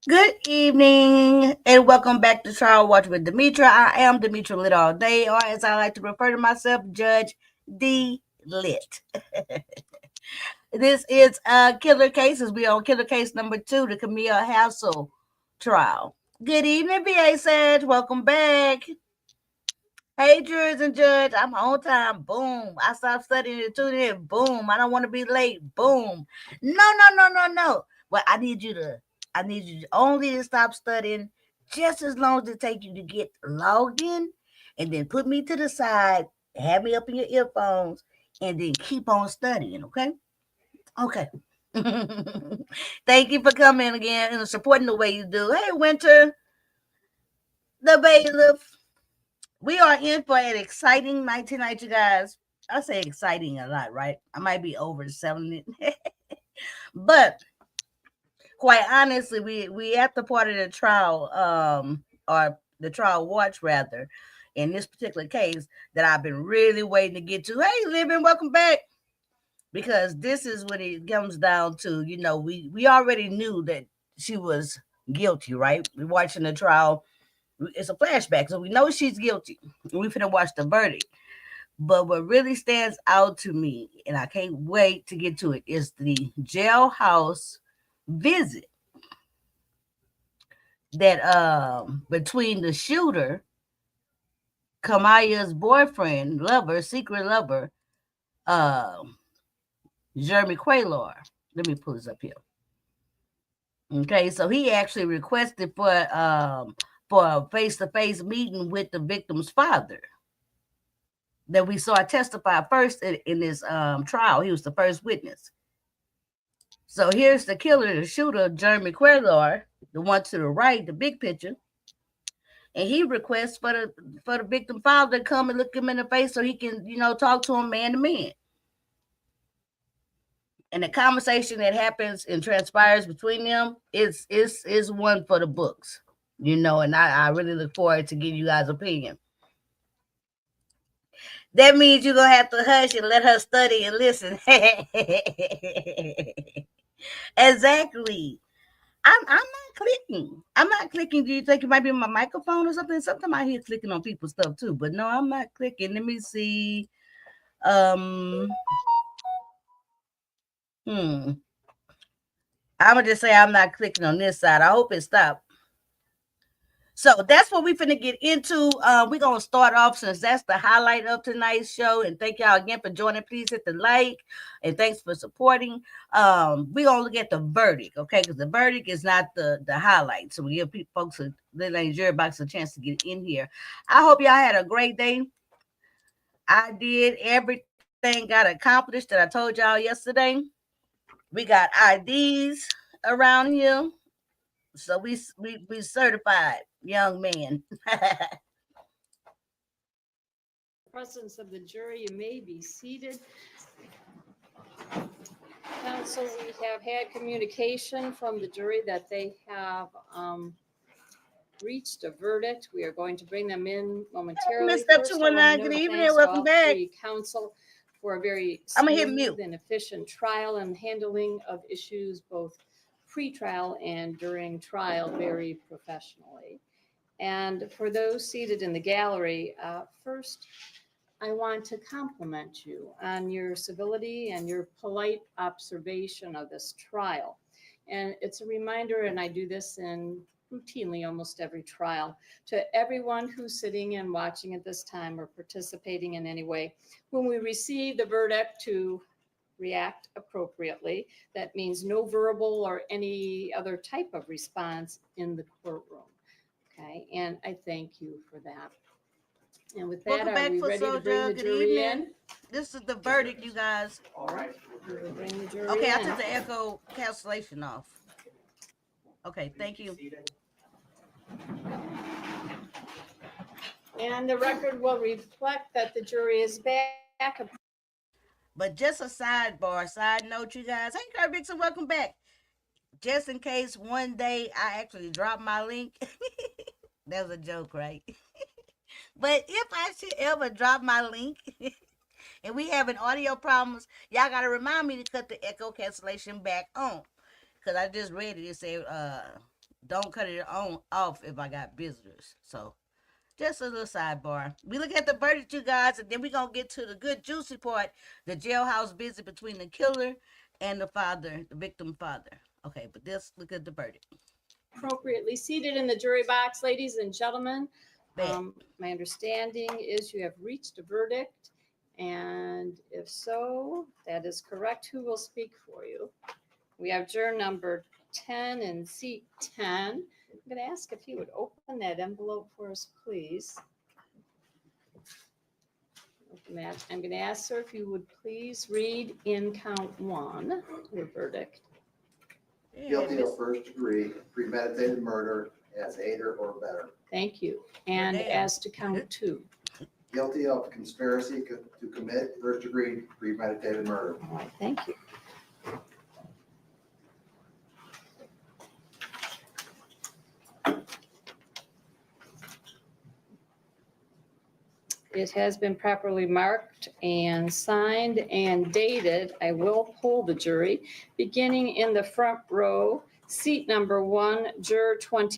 Good evening and welcome back to Trial Watch with Demetra. I am Demetra Lit all day, or as I like to refer to myself, Judge D Lit. This is Killer Cases. We on Killer Case number 2, the Kemia Hassel trial. Good evening, BA Sage. Welcome back. Hey, jurors and judge, I'm on time. Boom. I stopped studying to tune in. Boom. I don't want to be late. Boom. No. Well, I need you only to stop studying just as long as it takes you to get logged in, and then put me to the side, have me up in your earphones, and then keep on studying. Okay. Okay. Thank you for coming again and supporting the way you do. Hey, Winter, the bailiff. We are in for an exciting night tonight, you guys. I say exciting a lot, right? I might be overselling it. But quite honestly, we at the part of the trial, or the trial watch rather, in this particular case that I've been really waiting to get to. Hey, Living, welcome back. Because this is what it comes down to. We already knew that she was guilty, right? We're watching the trial. It's a flashback, so we know she's guilty. We finna watch the verdict. But what really stands out to me, and I can't wait to get to it, is the jailhouse visit that between the shooter, Kamaya's boyfriend, lover, secret lover, um, Jeremy Quaylor. Let me pull this up here. Okay, so he actually requested for a face-to-face meeting with the victim's father that we saw testify first in this trial. He was the first witness. So here's the killer, the shooter, Jeremy Quaylor, the one to the right, the big picture, and he requests for the victim father to come and look him in the face so he can talk to him man to man. And the conversation that happens and transpires between them is one for the books, and I really look forward to getting you guys' opinion. That means you're gonna have to hush and let her study and listen. Exactly. I'm not clicking. I'm not clicking. Do you think it might be my microphone or something? Sometimes I hear clicking on people's stuff too, but no, I'm not clicking. Let me see. Um, hmm. I'm gonna just say I'm not clicking on this side. I hope it stopped. So that's what we're finna get into. We're gonna start off since that's the highlight of tonight's show. And thank y'all again for joining. Please hit the like and thanks for supporting. We're gonna look at the verdict, okay? Because the verdict is not the highlight. So we give people folks a little jury box a chance to get in here. I hope y'all had a great day. I did everything got accomplished that I told y'all yesterday. We got IDs around here. So we certified young men. Presence of the jury, you may be seated. Counsel, we have had communication from the jury that they have reached a verdict. We are going to bring them in momentarily. Mr. First, I want 219, to good note evening. thanks to Welcome all back. three counsel for a very I'm gonna hit mute. smooth and efficient trial and handling of issues both pre-trial and during trial very professionally. And for those seated in the gallery, first, I want to compliment you on your civility and your polite observation of this trial. And it's a reminder, and I do this in routinely almost every trial, to everyone who's sitting and watching at this time or participating in any way. When we receive the verdict, to react appropriately. That means no verbal or any other type of response in the courtroom. Okay, and I thank you for that. And with that, Welcome are back we for ready to bring Soja. the Good jury evening. in? This is the verdict, you guys. All right, we will bring the jury Okay, I in. took the echo cancellation off. Okay, thank you. And the record will reflect that the jury is back. But just a sidebar, side note, you guys. Hey, Kurt Vixen, welcome back. Just in case one day I actually drop my link. That was a joke, right? But if I should ever drop my link and we having audio problems, y'all gotta remind me to cut the echo cancellation back on. Cause I just read it. It said don't cut it on off if I got visitors. So just a little sidebar. We look at the verdict, you guys, and then we're gonna get to the good juicy part, the jailhouse visit between the killer and the father, the victim father. Okay, but let's look at the verdict. Appropriately seated in the jury box, ladies and gentlemen. Bet. My understanding is you have reached a verdict, and if so, that is correct. Who will speak for you? We have juror number 10 in seat 10. I'm going to ask if he would open that envelope for us, please. I'm going to ask, sir, if you would please read in count 1 the verdict. Guilty of first degree premeditated murder as aider or better. Thank you. And as to count 2. Guilty of conspiracy to commit first degree premeditated murder. All right, thank you. It has been properly marked and signed and dated. I will poll the jury, beginning in the front row, seat number 1, juror 20.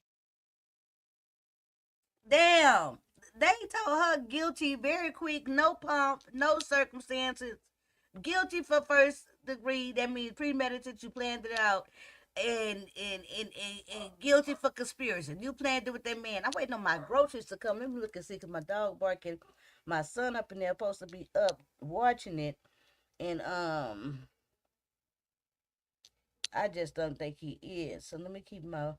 Damn. They told her guilty very quick, no pomp, no circumstances. Guilty for first degree, that means premeditated, you planned it out. And guilty for conspiracy. You planned it with that man. I'm waiting on my groceries to come. Let me look and see, because my dog barking. My son up in there supposed to be up watching it. And I just don't think he is. So let me keep my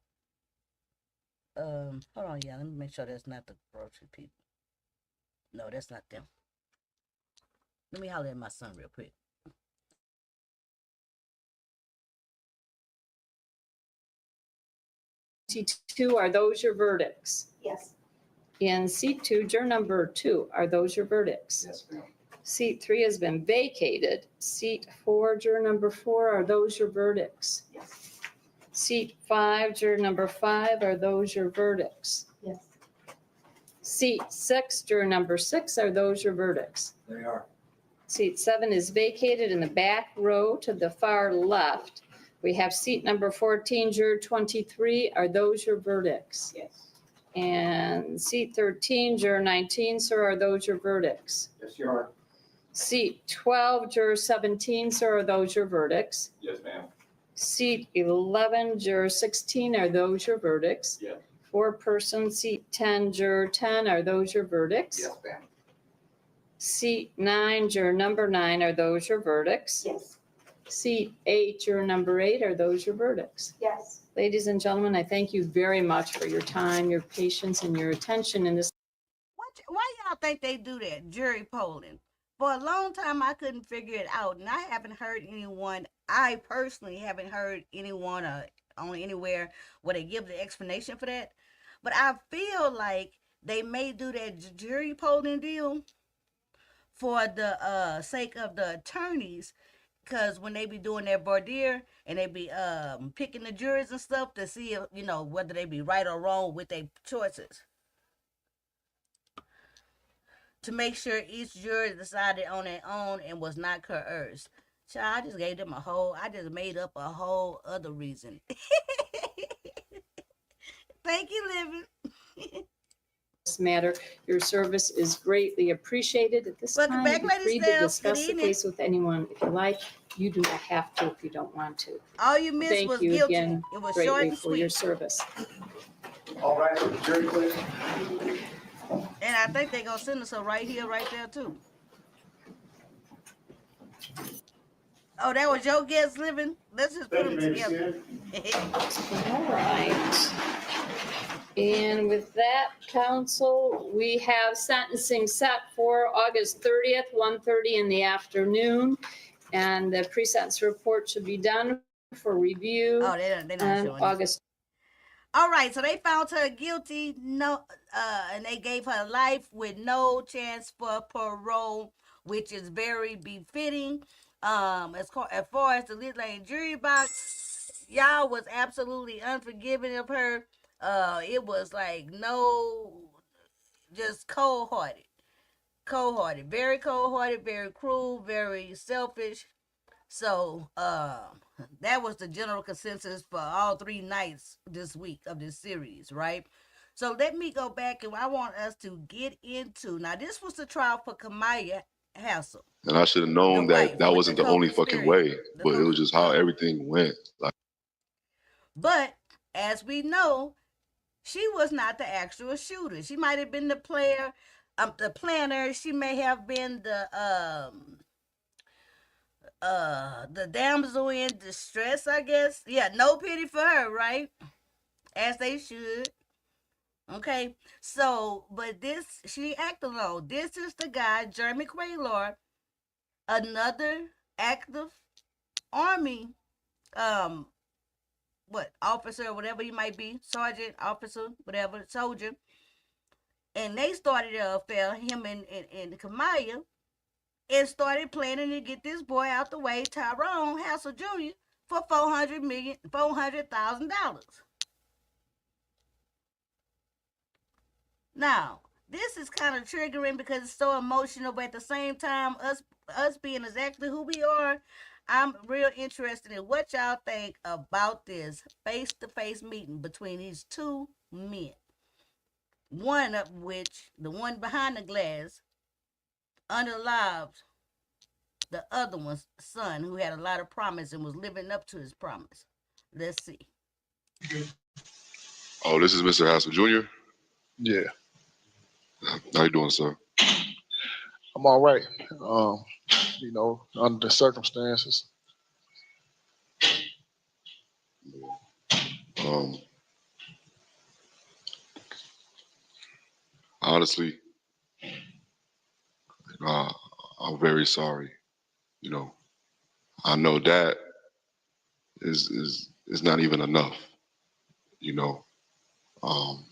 hold on, y'all. Let me make sure that's not the grocery people. No, that's not them. Let me holler at my son real quick. Two, are those your verdicts? Yes. In seat 2, juror number 2, are those your verdicts? Yes, ma'am. Seat 3 has been vacated. Seat 4, juror number 4, are those your verdicts? Yes. Seat 5, juror number 5, are those your verdicts? Yes. Seat 6, juror number 6, are those your verdicts? They are. Seat 7 is vacated in the back row to the far left. We have seat number 14, juror 23, are those your verdicts? Yes. And seat 13, juror 19, sir, are those your verdicts? Yes, you are. Seat 12, juror 17, sir, are those your verdicts? Yes, ma'am. Seat 11, juror 16, are those your verdicts? Yes. 4-person, seat 10, juror 10, are those your verdicts? Yes, ma'am. Seat 9, juror number 9, are those your verdicts? Yes. Seat 8, juror number 8, are those your verdicts? Yes. Ladies and gentlemen, I thank you very much for your time, your patience, and your attention in this. Why y'all think they do that, jury polling? For a long time, I couldn't figure it out, and I haven't heard anyone, I personally haven't heard anyone on anywhere where they give the explanation for that. But I feel like they may do that jury polling deal for the sake of the attorneys, because when they be doing their voir dire and they be picking the jurors and stuff to see if, whether they be right or wrong with their choices, to make sure each juror decided on their own and was not coerced. Child, I just gave them I just made up a whole other reason. Thank you, Living. Matter. Your service is greatly appreciated. At this Welcome time, back, be ladies free and to gents. discuss Good the evening. case with anyone if you like. You do not have to if you don't want to. All you missed Thank was you guilty. again It was short greatly and for your sweet. service. All right, jury, please. And I think they're going to send us a right here, right there, too. Oh, that was your guest, Living? Let's just put them together. All right. And with that, counsel, we have sentencing set for August 30th, 1:30 in the afternoon. And the pre-sentence report should be done for review Oh, they're not on showing August. All right, so they found her guilty, and they gave her life with no chance for parole, which is very befitting. As far as the Lit Lane jury box, y'all was absolutely unforgiving of her. It was like just cold-hearted, very cold-hearted, very cruel, very selfish. So that was the general consensus for all 3 nights this week of this series, right? So let me go back and I want us to get into now. This was the trial for Kemia Hassel, And I should have the known that wife that with wasn't the the only fucking co-conspirator. way, The but it co was just how everything went. Like, But as we know, she was not the actual shooter. She might have been the player, the planner. She may have been the damsel in distress, I guess. Yeah, no pity for her, right? As they should. Okay. So, but this she acted alone. This is the guy, Jeremy Quaylor, another active army um what officer, whatever he might be, sergeant, officer, whatever, soldier. And they started a affair, him and Kamaya, and started planning to get this boy out the way, Tyrone Hassel Jr., for $400,000. Now, this is kind of triggering because it's so emotional, but at the same time, us being exactly who we are, I'm real interested in what y'all think about this face-to-face meeting between these two men. One of which, the one behind the glass, unalived the other one's son, who had a lot of promise and was living up to his promise. Let's see. oh, this is Mr. Hassel Jr. Yeah, How you doing, sir? I'm all right. Under the circumstances. Um, honestly, uh, I'm very sorry. You know, I know that is not even enough. You know, um,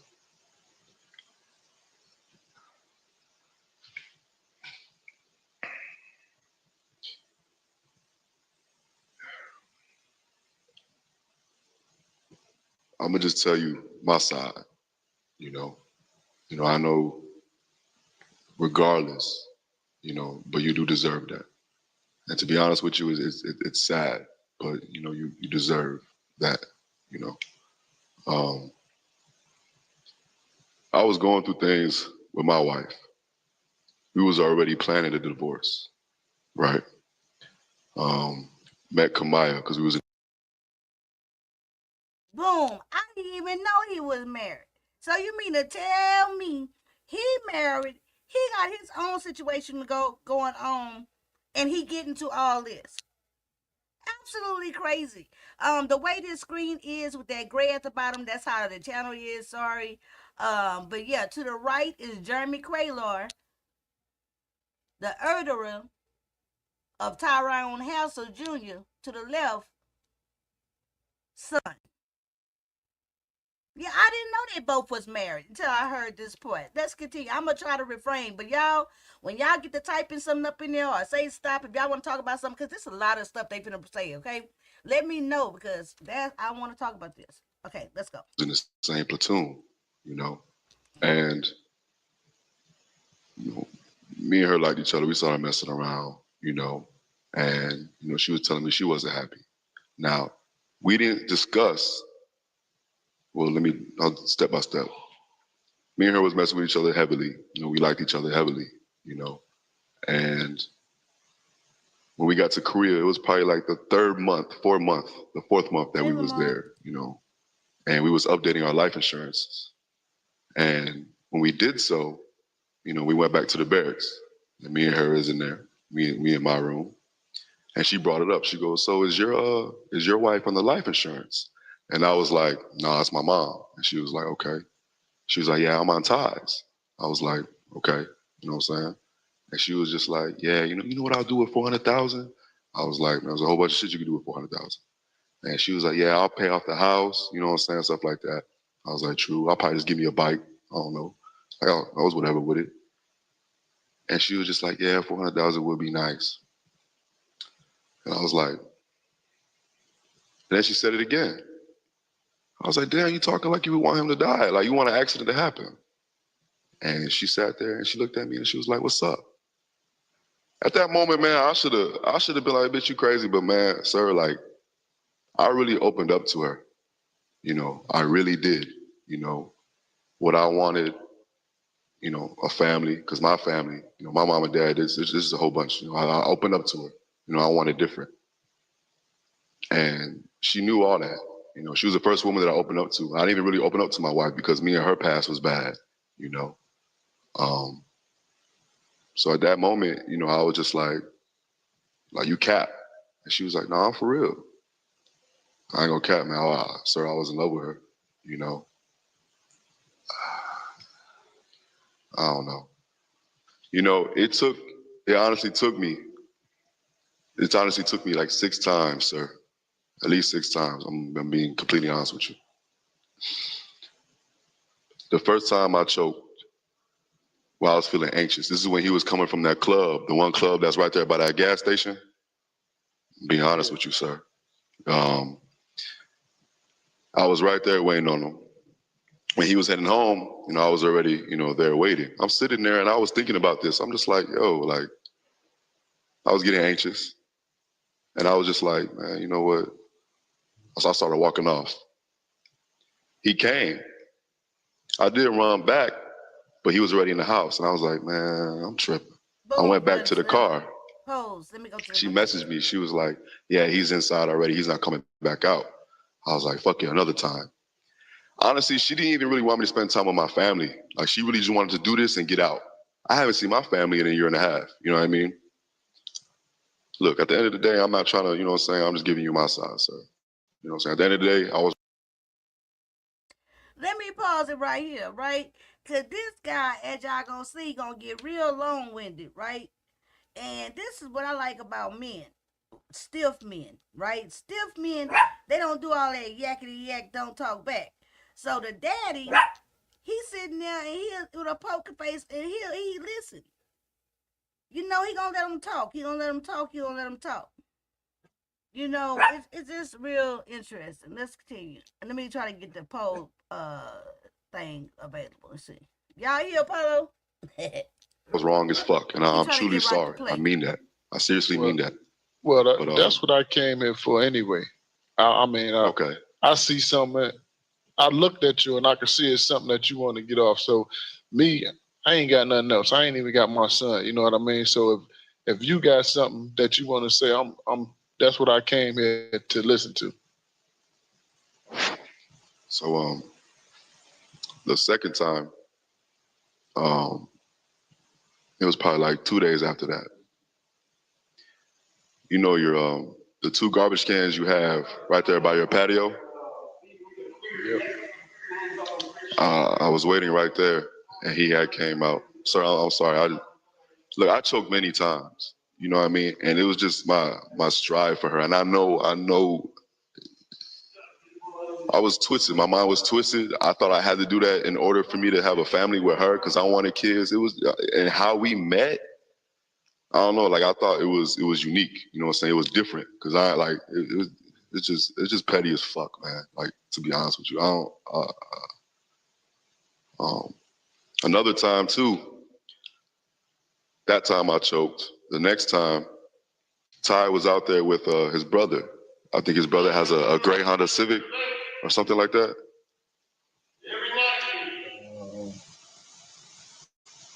I'm gonna just tell you my side. You know, I know regardless. But you do deserve that. And to be honest with you, it's sad, but you deserve that. You know, um, I was going through things with my wife. We was already planning a divorce, right? Met Kamaya because we was Boom. I didn't even know he was married. So you mean to tell me he married, he got his own situation to going on, and he get into all this? Absolutely crazy. The way this screen is with that gray at the bottom, that's how the channel is. Sorry. But yeah, to the right is Jeremy Quaylor, the murderer of Tyrone Hassel Jr. To the left, son. Yeah, I didn't know they both was married until I heard this part. Let's continue. I'm gonna try to refrain, but y'all, when y'all get to typing something up in there or say stop if y'all want to talk about something, because there's a lot of stuff they finna say. Okay, let me know because that I want to talk about this. Okay, let's go. in the same platoon. You know, and you know, me and her liked each other. We started messing around. And she was telling me she wasn't happy. Now, we didn't discuss. Well, I'll step by step. Me and her was messing with each other heavily. We liked each other heavily. You know, and when we got to Korea, it was probably like the the fourth month that we Single was mom. there. And we was updating our life insurance. And when we did so, we went back to the barracks, and me and her is in there, me in my room, and she brought it up. She goes, "So is your wife on the life insurance?" And I was like, "No, it's my mom." And she was like, "Okay." She was like, "Yeah, I'm on ties." I was like, "Okay," you know what I'm saying? And she was just like, "Yeah, you know what I'll do with 400,000?" I was like, "There's a whole bunch of shit you can do with 400,000." And she was like, "Yeah, I'll pay off the house," you know what I'm saying, stuff like that. I was like, "True, I'll probably just give me a bike." I don't know. Like, I was whatever with it. And she was just like, "Yeah, 400,000 would be nice." And I was like, and then she said it again. I was like, "Damn, you talking like you would want him to die, like you want an accident to happen." And she sat there and she looked at me and she was like, "What's up?" At that moment, man, I should have been like, bitch, you crazy. But man, sir, like, I really opened up to her. You know, I really did. You know, what I wanted, you know, a family, because my family, you know, my mom and dad, this is a whole bunch. You know, I opened up to her. You know, I wanted different. And she knew all that. You know, she was the first woman that I opened up to. I didn't even really open up to my wife because me and her past was bad, you know. Um, so at that moment, you know, I was just like you cap. And she was like, nah, I'm for real. I ain't gonna cap, man. Sir, I was in love with her, you know. I don't know. You know, it honestly took me like 6 times, sir. At least 6 times. I'm being completely honest with you. The first time I choked, while I was feeling anxious. This is when he was coming from that club, the one club that's right there by that gas station. Being honest with you, sir. Um, I was right there waiting on him. When he was heading home, you know, I was already, you know, there waiting. I'm sitting there and I was thinking about this. I'm just like, yo, like, I was getting anxious. And I was just like, man, you know what? So I started walking off. He came. I did run back, but he was already in the house. And I was like, man, I'm tripping. I Boom, went back to the car. pose. Let me go to the She messaged me. She was like, yeah, he's inside already. He's not coming back out. I was like, fuck it, another time. Honestly, she didn't even really want me to spend time with my family. Like, she really just wanted to do this and get out. I haven't seen my family in a year and a half. You know what I mean? Look, at the end of the day, I'm not trying to, you know what I'm saying? I'm just giving you my side, sir. You know what I'm saying? At the end of the day, I was. Let me pause it right here, right? Cause this guy, as y'all gonna see, gonna get real long winded, right? And this is what I like about men. Stiff men, right? Stiff men, they don't do all that yakety yak, don't talk back. So the daddy, he's sitting there and he with a poker face and he listen. You know, he gonna let him talk. He gonna let him talk. He gonna let him talk. You know, it's just real interesting. Let's continue. And let me try to get the poll thing available. Let's see. Y'all hear Polo? Was wrong as fuck, and I'm truly right sorry. I mean that. I seriously Well, mean that. well, But that's what I came here for anyway. I mean, okay. I see something. I looked at you and I could see it's something that you want to get off. So me, I ain't got nothing else. I ain't even got my son. You know what I mean? So if you got something that you want to say, I'm that's what I came here to listen to. So the second time, um, it was probably like 2 days after that. You know your the 2 garbage cans you have right there by your patio. Yep. I was waiting right there, and he had came out. Sir, I'm sorry. Look, I choked many times. You know what I mean? And it was just my strive for her. And I know, I was twisted. My mind was twisted. I thought I had to do that in order for me to have a family with her because I wanted kids. It was, and how we met. I don't know. Like I thought it was unique. You know what I'm saying? It was different because I like it was. It's just petty as fuck, man. Like to be honest with you, I don't. Another time too. That time I choked. The next time, Ty was out there with his brother. I think his brother has a gray Honda Civic or something like that.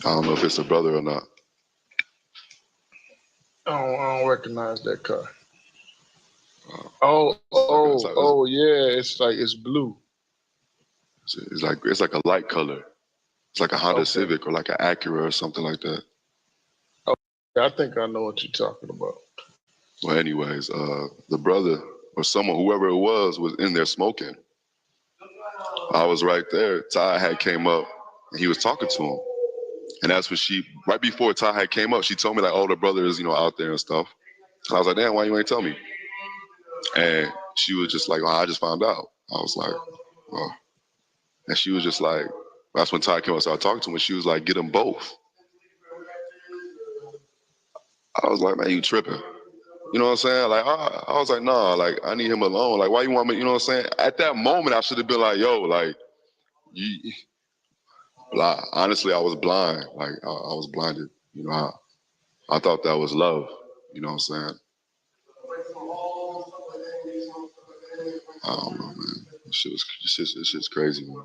I don't know if it's a brother or not. I don't recognize that car. It's Yeah, it's blue. it's like a light color. It's like a Honda Okay. Civic or like an Acura or something like that. I think I know what you're talking about. Well, anyways, the brother or someone, whoever it was in there smoking. I was right there. Ty had came up and he was talking to him. And that's when right before Ty had came up, she told me like, oh, the brother is, you know, out there and stuff. And I was like, damn, why you ain't tell me? And she was just like, oh, I just found out. I was like, well, and she was just like, that's when Ty came up, started talking to him, and she was like, get them both. I was like, man, you tripping. You know what I'm saying? Like, I was like, nah, like, I need him alone. Like, why you want me? You know what I'm saying? At that moment, I should have been like, yo, like, honestly, I was blind. Like, I was blinded. You know, I thought that was love. You know what I'm saying? I don't know, man. This shit's crazy, man.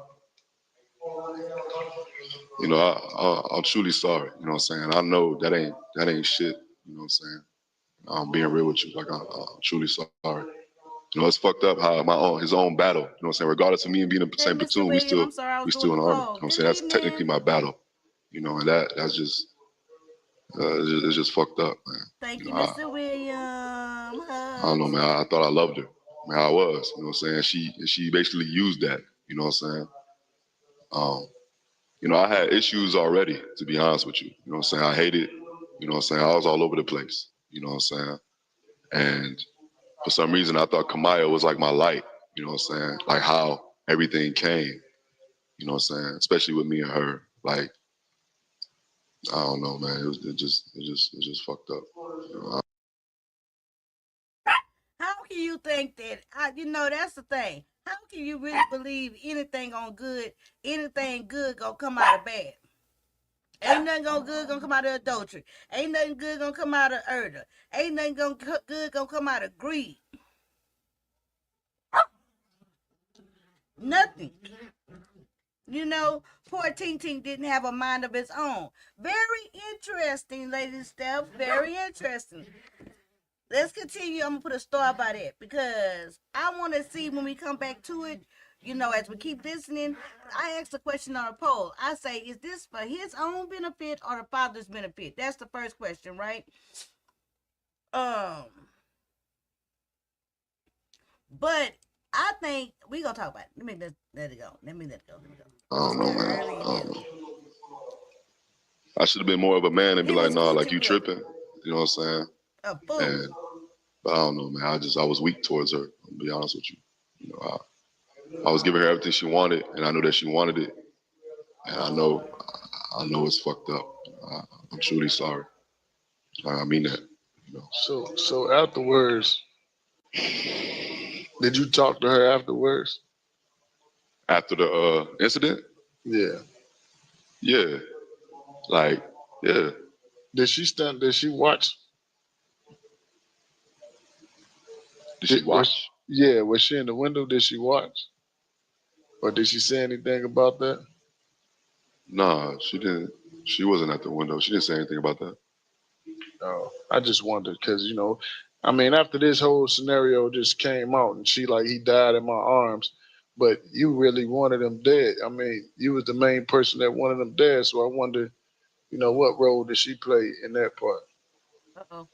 You know, I'm truly sorry. You know what I'm saying? I know that ain't shit. You know what I'm saying? I'm being real with you. Like I'm truly sorry. You know, it's fucked up how his own battle. You know what I'm saying? Regardless of me and being in the Hey, same Mr. platoon, William, I'm sorry I we was doing still the in the army. You know call. what I'm Good saying? That's technically evening. my battle. You know, and that's just it's just fucked up, man. Thank You you, know, Mr. William. I don't know, Hugs. man. I thought I loved her. Man, I was. You know what I'm saying? She basically used that. You know what I'm saying? Um, you know, I had issues already, to be honest with you. You know what I'm saying? I hated, you know what I'm saying? I was all over the place. You know what I'm saying? And for some reason, I thought Kemia was like my light. You know what I'm saying? Like how everything came. You know what I'm saying? Especially with me and her. Like, I don't know, man. It just fucked up. You know, How can you think that? That's the thing. How can you really believe anything good gonna come out of bad? Ain't nothing gonna come out of adultery. Ain't nothing good gonna come out of murder. Ain't nothing good gonna come out of greed. Nothing. Poor Ting Ting didn't have a mind of its own. Very interesting, Lady Steph. Very interesting. Let's continue. I'm gonna put a star by that because I want to see when we come back to it. As we keep listening, I asked a question on a poll. I say, is this for his own benefit or the father's benefit? That's the first question, right? Um, but I think we gonna talk about it. Let it go. Let me let it go. Let me go. I don't know, man. Early I in don't this. know. I should have been more of a man and be He like, was nah, like you coochie with tripping. You know what I'm saying? a fool. And but I don't know, man. I was weak towards her. I'll be honest with you. You know, I was giving her everything she wanted, and I knew that she wanted it. And I know it's fucked up. I'm truly sorry. I mean that. You know. So afterwards, did you talk to her afterwards? After the incident, Yeah. yeah, like yeah. Did she stand? Did she watch? Did she Was watch? yeah? Was she in the window? Did she watch? Or did she say anything about that? Nah, she didn't. She wasn't at the window. She didn't say anything about that. No. I just wondered because I mean, after this whole scenario just came out and she like he died in my arms, but you really wanted him dead. I mean, you was the main person that wanted him dead. So I wonder, what role did she play in that part? Uh oh.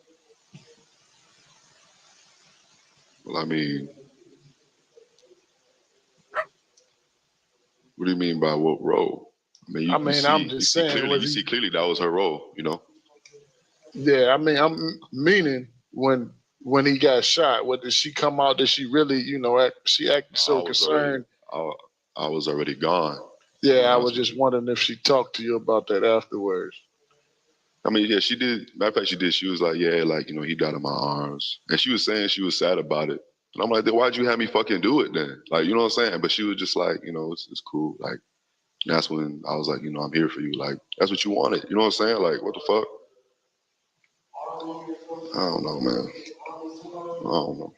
Well, I mean, what do you mean by what role? I mean, I mean, I'm just saying, you was see he? clearly that was her role. You know. Yeah, I mean, I'm meaning when he got shot. What did she come out? Did she really, she acted I so was already, concerned. I, I was already gone. To Yeah, be I was honest with just you. wondering if she talked to you about that afterwards. I mean, yeah, she did. Matter of fact, she did. She was like, yeah, like he died in my arms, and she was saying she was sad about it. And I'm like, then why'd you have me fucking do it then? Like, you know what I'm saying? But she was just like, it's cool. Like, and that's when I was like, I'm here for you. Like, that's what you wanted. You know what I'm saying? Like, what the fuck? I don't know, man. I don't know.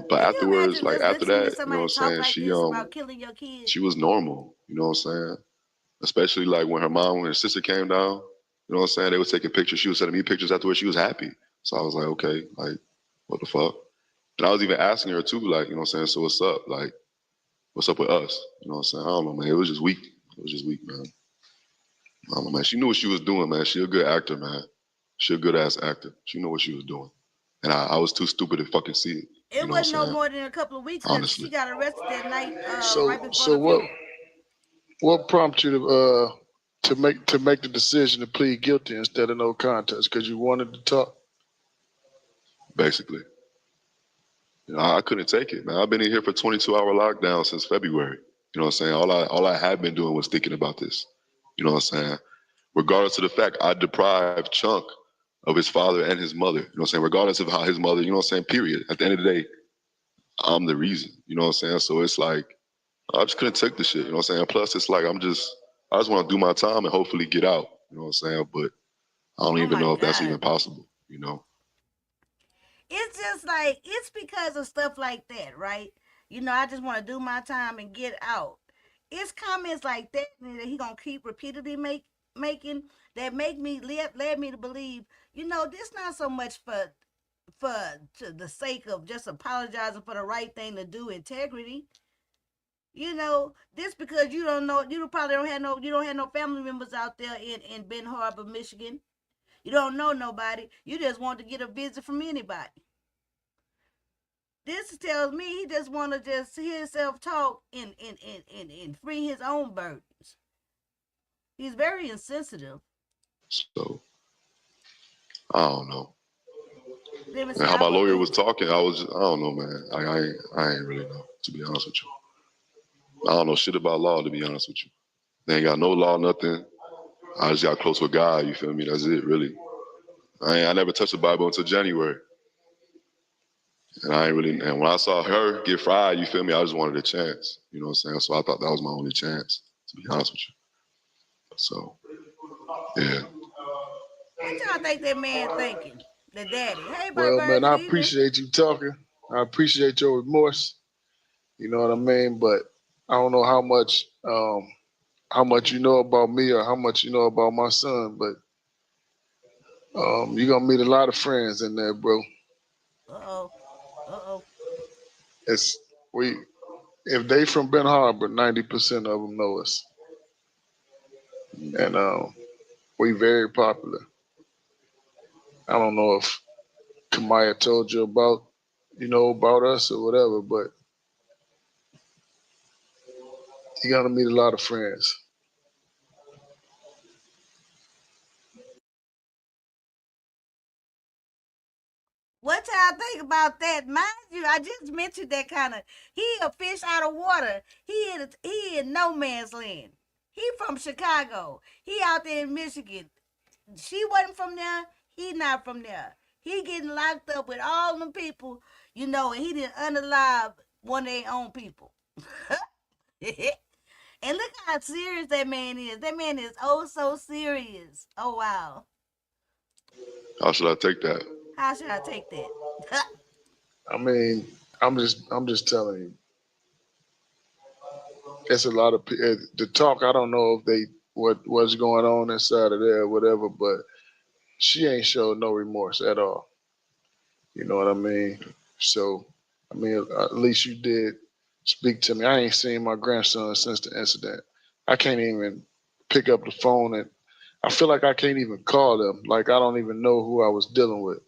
But Can you afterwards, imagine like just after listening to that, you know somebody what I'm talk saying? like this about killing your kid? She was normal. You know what I'm saying? Especially like when her sister came down. You know what I'm saying? They were taking pictures. She was sending me pictures afterwards. She was happy. So I was like, okay, like what the fuck? And I was even asking her too, like, you know what I'm saying? So what's up? Like, what's up with us? You know what I'm saying? I don't know, man. It was just weak. It was just weak, man. I don't know, man. She knew what she was doing, man. She a good actor, man. She a good ass actor. She knew what she was doing. And I was too stupid to fucking see it. You It know what wasn't I'm no saying? more than a couple of weeks because she Honestly. got arrested that night, So, right before so the what? funeral. What prompted you to make the decision to plead guilty instead of no contest? Because you wanted to talk. Basically. I couldn't take it, man. I've been in here for 22-hour lockdown since February. You know what I'm saying? All I had been doing was thinking about this. You know what I'm saying? Regardless of the fact I deprived Chunk of his father and his mother. You know what I'm saying? Regardless of how his mother, you know what I'm saying, period. At the end of the day, I'm the reason. You know what I'm saying? So it's like I just couldn't take the shit. You know what I'm saying? Plus it's like I just want to do my time and hopefully get out. You know what I'm saying? But I don't Oh even my know if that's God. even possible. You know. It's just like, it's because of stuff like that, right? I just want to do my time and get out. It's comments like that that he gonna keep repeatedly making that make me led me to believe, this not so much for to the sake of just apologizing for the right thing to do, integrity. This because you don't know, probably don't have no family members out there in Ben Harbor, Michigan. You don't know nobody. You just want to get a visit from anybody. This tells me he just want to just hear himself talk and free his own burdens. He's very insensitive. So I don't know. Let me And say, how I my would lawyer was lose. talking, I don't know, man. I ain't really know, to be honest with you. I don't know shit about law, to be honest with you. They ain't got no law, nothing. I just got close with God, you feel me? That's it, really. I never touched the Bible until January. And I ain't really, and when I saw her get fried, you feel me? I just wanted a chance, you know what I'm saying? So I thought that was my only chance, to be honest with you. So, yeah. What y'all think that man thinking? The daddy. Hey, Well, Bird, man, good I evening. appreciate you talking. I appreciate your remorse. You know what I mean? But I don't know how much you know about me or how much you know about my son, but you're gonna meet a lot of friends in there, bro. Uh oh. Uh oh. It's we if they from Ben Harbor, 90% of them know us, and we very popular. I don't know if Kamaya told you about us or whatever, but you're gonna meet a lot of friends. What y'all think about that? Mind you, I just mentioned that kind of. He a fish out of water. He in no man's land. He from Chicago. He out there in Michigan. She wasn't from there. He not from there. He getting locked up with all them people, and he didn't unalive one of their own people. And look how serious that man is. That man is oh so serious. Oh wow. How should I take that? How should I take that? I mean, I'm just telling you, it's a lot of the talk. I don't know if they what's going on inside of there or whatever, but she ain't showed no remorse at all. You know what I mean? So, I mean, at least you did speak to me. I ain't seen my grandson since the incident. I can't even pick up the phone, and I feel like I can't even call them. Like I don't even know who I was dealing with.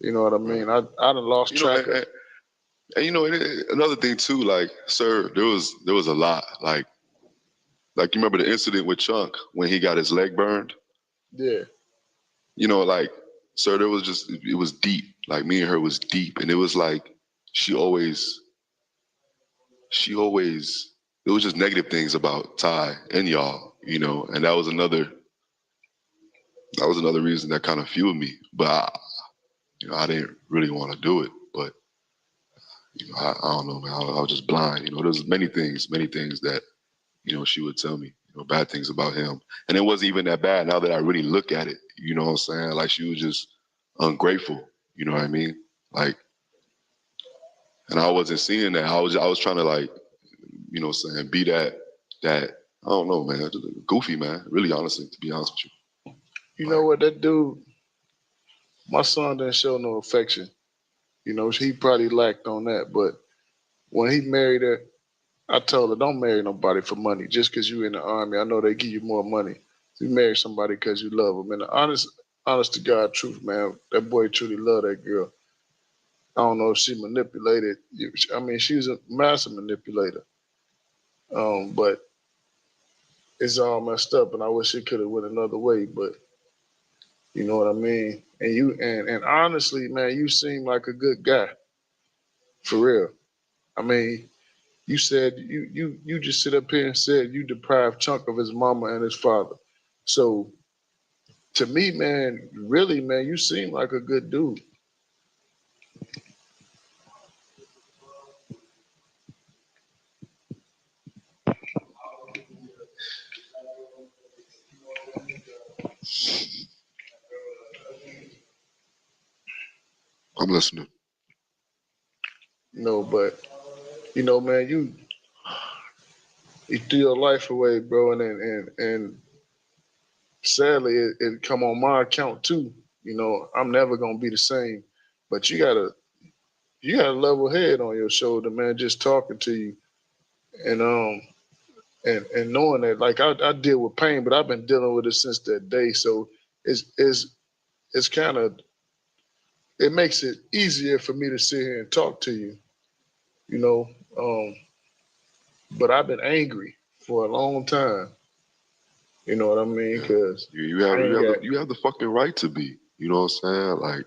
You know what I Right. mean? I done lost You know, track of. and another thing too, like, sir, there was a lot. Like you remember the incident with Chunk when he got his leg burned? Yeah, Like, sir, it was deep. Like me and her was deep. And it was like she always she always it was just negative things about Ty and y'all, and that was another reason that kind of fueled me. But I didn't really want to do it. But I don't know, man. I was just blind. There's many things that she would tell me, bad things about him. And it wasn't even that bad now that I really look at it. You know what I'm saying? Like she was just ungrateful. You know what I mean? Like, and I wasn't seeing that. I was trying to, like, saying, be that I don't know, man, goofy man. Really, honestly, to be honest with you you. know Like, what? That dude, my son didn't show no affection. He probably lacked on that. But when he married her, I told her, don't marry nobody for money. Just because you in the army, I know they give you more money. You marry somebody because you love them. And the honest to God truth, man, that boy truly loved that girl. I don't know if she manipulated. I mean, she was a massive manipulator. But it's all messed up, and I wish it could have went another way. But you know what I mean. And honestly, man, you seem like a good guy for real. I mean, you said you just sit up here and said you deprived Chunk of his mama and his father. So to me, man, really, man, you seem like a good dude. I'm listening. But man, you threw your life away, bro, and sadly, it come on my account too. I'm never gonna be the same. But you got a level head on your shoulder, man. Just talking to you, and and knowing that, like I deal with pain, but I've been dealing with it since that day. So it's kind of it makes it easier for me to sit here and talk to you. You know, um, but I've been angry for a long time. You know what I mean? Yeah. Because You have I ain't got. you have the fucking right to be. You know what I'm saying? Like,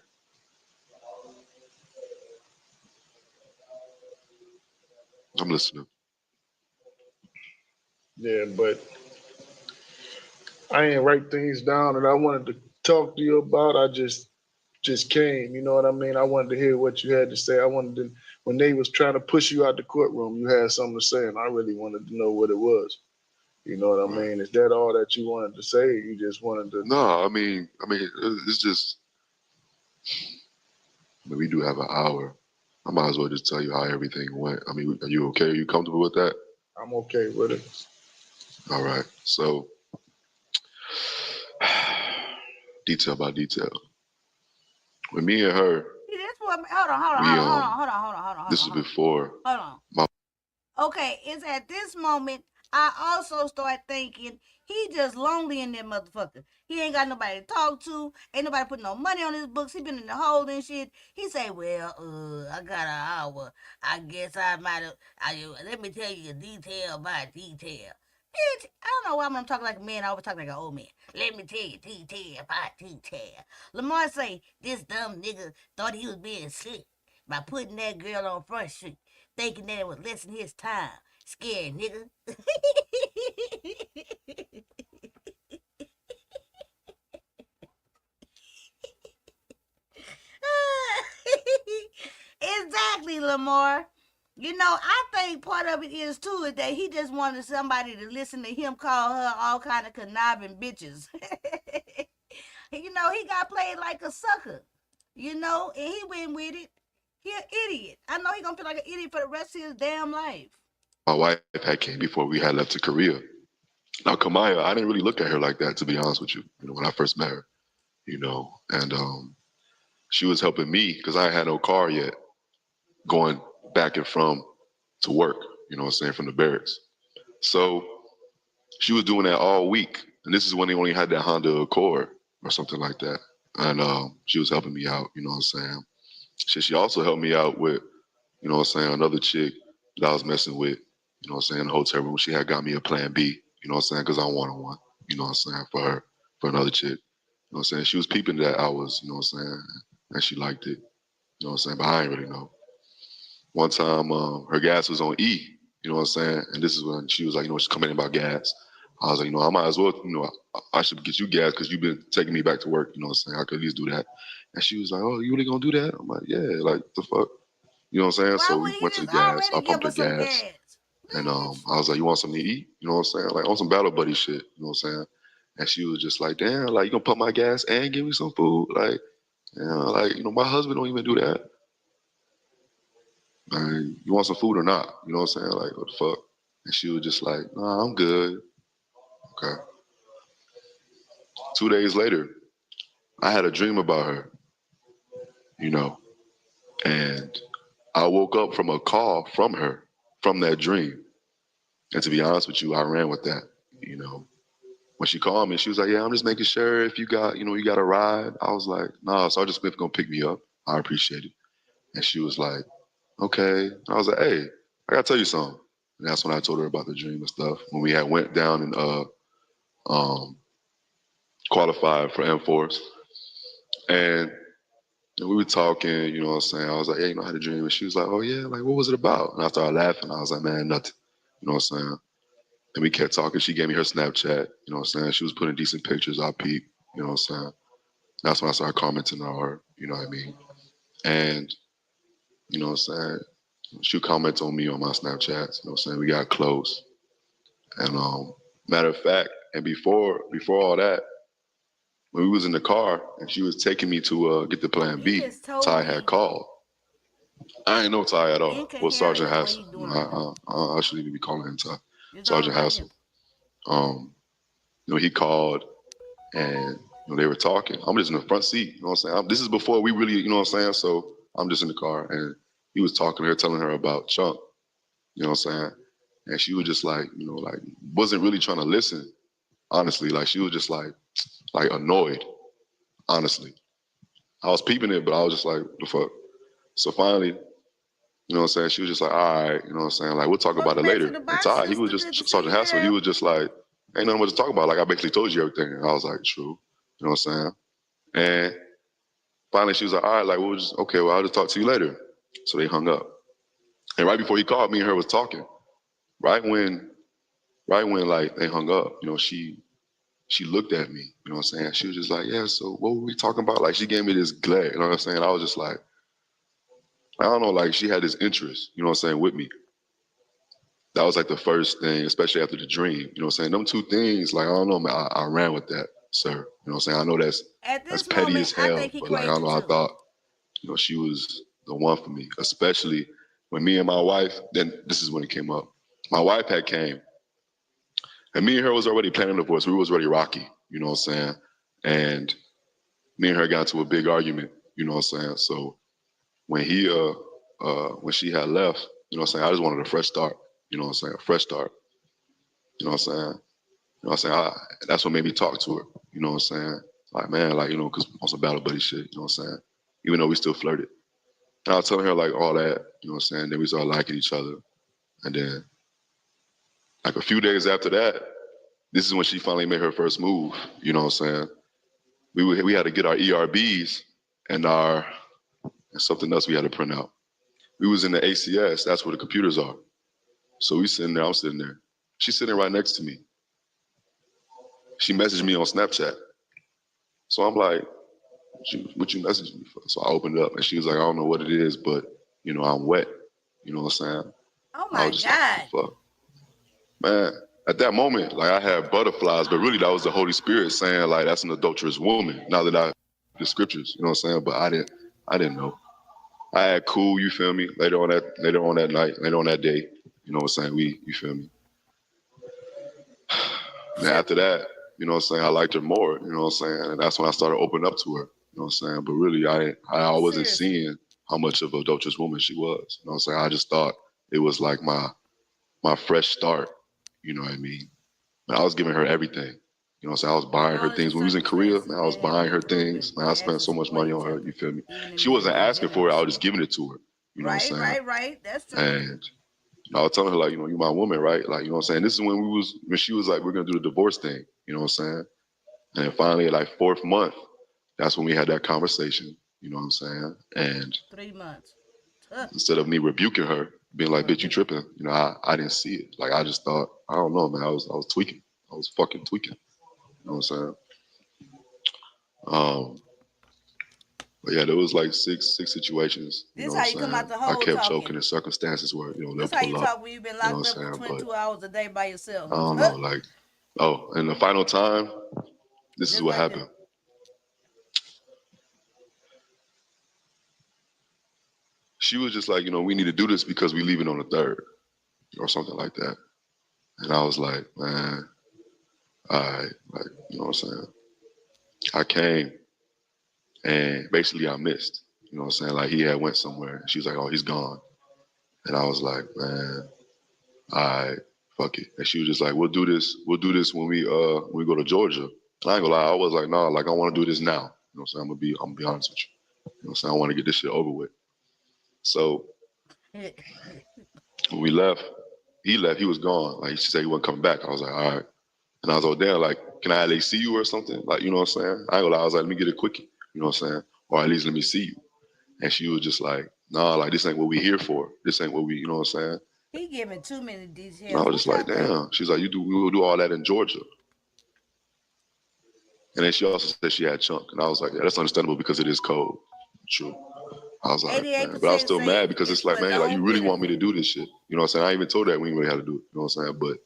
I'm listening. Yeah, but I ain't write things down that I wanted to talk to you about. I just came. You know what I mean? I wanted to hear what you had to say. I wanted to when they was trying to push you out the courtroom, you had something to say, and I really wanted to know what it was. You know what I Right. mean? Is that all that you wanted to say? Or you just wanted to. No, it's just. We do have an hour. I might as well just tell you how everything went. I mean, are you okay? Are you comfortable with that? I'm okay with it. All right. So, detail by detail. With me and her, See, that's what. Hold on, hold on, we hold on, hold on, hold on, hold on, hold on, this is hold on, before hold on. my Okay, it's at this moment I also start thinking he just lonely in that motherfucker. He ain't got nobody to talk to. Ain't nobody put no money on his books. He been in the hole and shit. He say, "Well, I got an hour. I guess I might have. Let me tell you a detail by detail." Bitch, I don't know why I'm talking like a man. I always talk like an old man. Let me tell you detail by detail. Lamar say this dumb nigga thought he was being slick by putting that girl on Front Street, thinking that it would lessen his time. Scared nigga. Exactly, Lamar. I think part of it is too is that he just wanted somebody to listen to him call her all kind of conniving bitches. He got played like a sucker. And he went with it. He an idiot. I know he gonna feel like an idiot for the rest of his damn life. wife had came before we had left to Korea. Now, Kamaya, I didn't really look at her like that, to be honest with you. When I first met her, and she was helping me because I had no car yet, going back and from to work. You know what I'm saying, from the barracks. So she was doing that all week, and this is when they only had that Honda Accord or something like that. And she was helping me out. You know what I'm saying. She also helped me out with, another chick that I was messing with. You know what I'm saying, in the hotel room. She had got me a plan B. You know what I'm saying, because I wanted one. You know what I'm saying, for her, for another chick. You know what I'm saying. She was peeping that I was. You know what I'm saying, and she liked it. You know what I'm saying, but I ain't really know. One time, her gas was on E. You know what I'm saying, and this is when she was like, she's coming in about gas. I was like, I might as well, I should get you gas because you've been taking me back to work. You know what I'm saying, I could at least do that. And she was like, oh, you really gonna do that? I'm like, yeah, like the fuck. You know what I'm saying? Why So we would he went to the just gas. I already give pumped her us some gas. gas? And Bitch. I was like, you want something to eat? You know what I'm saying? Like on some battle buddy shit. You know what I'm saying? And she was just like, damn, like you gonna pump my gas and give me some food? Like, my husband don't even do that. Like, you want some food or not? You know what I'm saying? Like, what the fuck? And she was just like, nah, I'm good. Okay. 2 days later, I had a dream about her, you know, and I woke up from a call from her from that dream. And to be honest with you, I ran with that, you know. When she called me, she was like, yeah, I'm just making sure if you got, you got a ride. I was like, nah, Sergeant Smith gonna pick me up. I appreciate it. And she was like, okay. I was like, hey, I gotta tell you something. And that's when I told her about the dream and stuff. When we had went down and um, qualified for M-Force. And we were talking, you know what I'm saying? I was like, hey, I had a dream. And she was like, oh, yeah, like, what was it about? And I started laughing. I was like, man, nothing. You know what I'm saying? And we kept talking. She gave me her Snapchat. You know what I'm saying? She was putting decent pictures. I peeped. You know what I'm saying? That's when I started commenting on her. You know what I mean? And, you know what I'm saying? She would comment on me on my Snapchats. You know what I'm saying? We got close. And matter of fact, and before all that, when we was in the car and she was taking me to get the Plan He B, just told Ty me had called. I ain't know Ty at all. Well, Sergeant incoherent the way Hassel. he's doing right now. I shouldn't even be calling him Ty. It's all Sergeant right here. Hassel. He called and they were talking. I'm just in the front seat. You know what I'm saying? This is before we really, you know what I'm saying? So I'm just in the car and he was talking to her, telling her about Chunk. You know what I'm saying? And she was just like, like wasn't really trying to listen. Honestly, like she was just like annoyed. Honestly, I was peeping it, but I was just like, the fuck. So finally, you know what I'm saying? She was just like, all right, you know what I'm saying? Like, we'll talk about it Welcome back to later. the And box, Ty, he was sister. Good to just, see Sergeant you, Hassel, he girl. was just like, ain't nothing much to talk about. Like, I basically told you everything. And I was like, true. You know what I'm saying? And finally, she was like, all right, like, we'll just, okay, well, I'll just talk to you later. So they hung up. And right before he called, me and her was talking. Right when, like, they hung up, she looked at me, you know what I'm saying? She was just like, yeah, so what were we talking about? Like, she gave me this glare, you know what I'm saying? I was just like, I don't know, like, she had this interest, you know what I'm saying, with me. That was like the first thing, especially after the dream, you know what I'm saying? Them two things, like, I don't know, man, I ran with that, sir. You know what I'm saying? I know that's At that's this petty moment, as I hell, think he but like, I don't crazy know, I too. thought, she was the one for me, especially when me and my wife, then this is when it came up. My wife had came, and me and her was already planning the divorce. We was already rocky, you know what I'm saying? And me and her got into a big argument, you know what I'm saying? So when when she had left, you know what I'm saying, I just wanted a fresh start, you know what I'm saying? A fresh start. You know what I'm saying? You know what I'm saying? That's what made me talk to her, you know what I'm saying? Like, man, like, because on some battle buddy shit, you know what I'm saying? Even though we still flirted. And I was telling her like all that, you know what I'm saying? Then we started liking each other. And then like a few days after that, this is when she finally made her first move, you know what I'm saying? We had to get our ERBs and and something else we had to print out. We was in the ACS, that's where the computers are. So we sitting there, I'm sitting there. She's sitting right next to me. She messaged me on Snapchat. So I'm like, what you messaging me for? So I opened it up and she was like, I don't know what it is, but I'm wet. You know what I'm saying? Oh I my was just like, God. what the fuck? Man, at that moment, like I had butterflies, but really that was the Holy Spirit saying like that's an adulterous woman. Now that I the scriptures, you know what I'm saying? But I didn't know. I had cool, you feel me? Later on that night, later on that day, you know what I'm saying? You feel me? And So, after that, you know what I'm saying, I liked her more, you know what I'm saying? And that's when I started opening up to her, you know what I'm saying? But really I wasn't seriously. seeing how much of an adulterous woman she was. You know what I'm saying? I just thought it was like my fresh start, you know what I mean? And I was giving her everything. You know what I'm saying? I was buying her Regardless things. of When we was in Korea, circumstances, man, I was men have buying been her things. proven Man, I to spent actually so much support money each on her, other, you feel me? even in She wasn't marriage and asking for it, I was generation. just giving it to her. You know what I'm saying? Right. That's true. And I was telling her, like, you my woman, right? Like, you know what I'm saying? This is when she was like, we're gonna do the divorce thing, you know what I'm saying? And then finally, like fourth month, that's when we had that conversation, you know what I'm saying? And 3 months. Huh. instead of me rebuking her, being like, bitch, you tripping, I didn't see it. Like I just thought, I don't know, man, I was tweaking. I was fucking tweaking. You know what I'm saying? Um, but yeah, there was like six situations, you know This what I'm how you come out saying? the I hole kept talking. choking in circumstances where, they'll This how you pull up, talk when you've been you know locked what up I'm for saying? But 22 hours a day by yourself. I don't Huh. know, like, oh, and the final time, this is Just what like this. happened. She was just like, we need to do this because we leaving on the third or something like that. And I was like, man, all right, like, you know what I'm saying? I came and basically I missed, you know what I'm saying? Like he had went somewhere and she was like, oh, he's gone. And I was like, man, all right, fuck it. And she was just like, we'll do this when we go to Georgia. And I ain't gonna lie, I was like, no, like I want to do this now. You know what I'm saying? I'm gonna be honest with you. You know what I'm saying? I want to get this shit over with. So when we left, he left, he was gone. Like he said he wasn't coming back. I was like, all right. And I was like, damn, like, can I at least see you or something? Like, you know what I'm saying? I ain't gonna lie, I was like, let me get a quickie, you know what I'm saying? Or at least let me see you. And she was just like, nah, like this ain't what we here for. This ain't what we, you know what I'm saying? He giving too many And I details. was What just like, y'all think? damn. She's like, we will do all that in Georgia. And then she also said she had chunk. And I was like, yeah, that's understandable because it is cold. True. I was like, man. But I was 88% still say mad because it's it's for like, his man, like you own really want me to benefit. do this shit. You know what I'm saying? I even told her that we ain't really had to do it. You know what I'm saying? But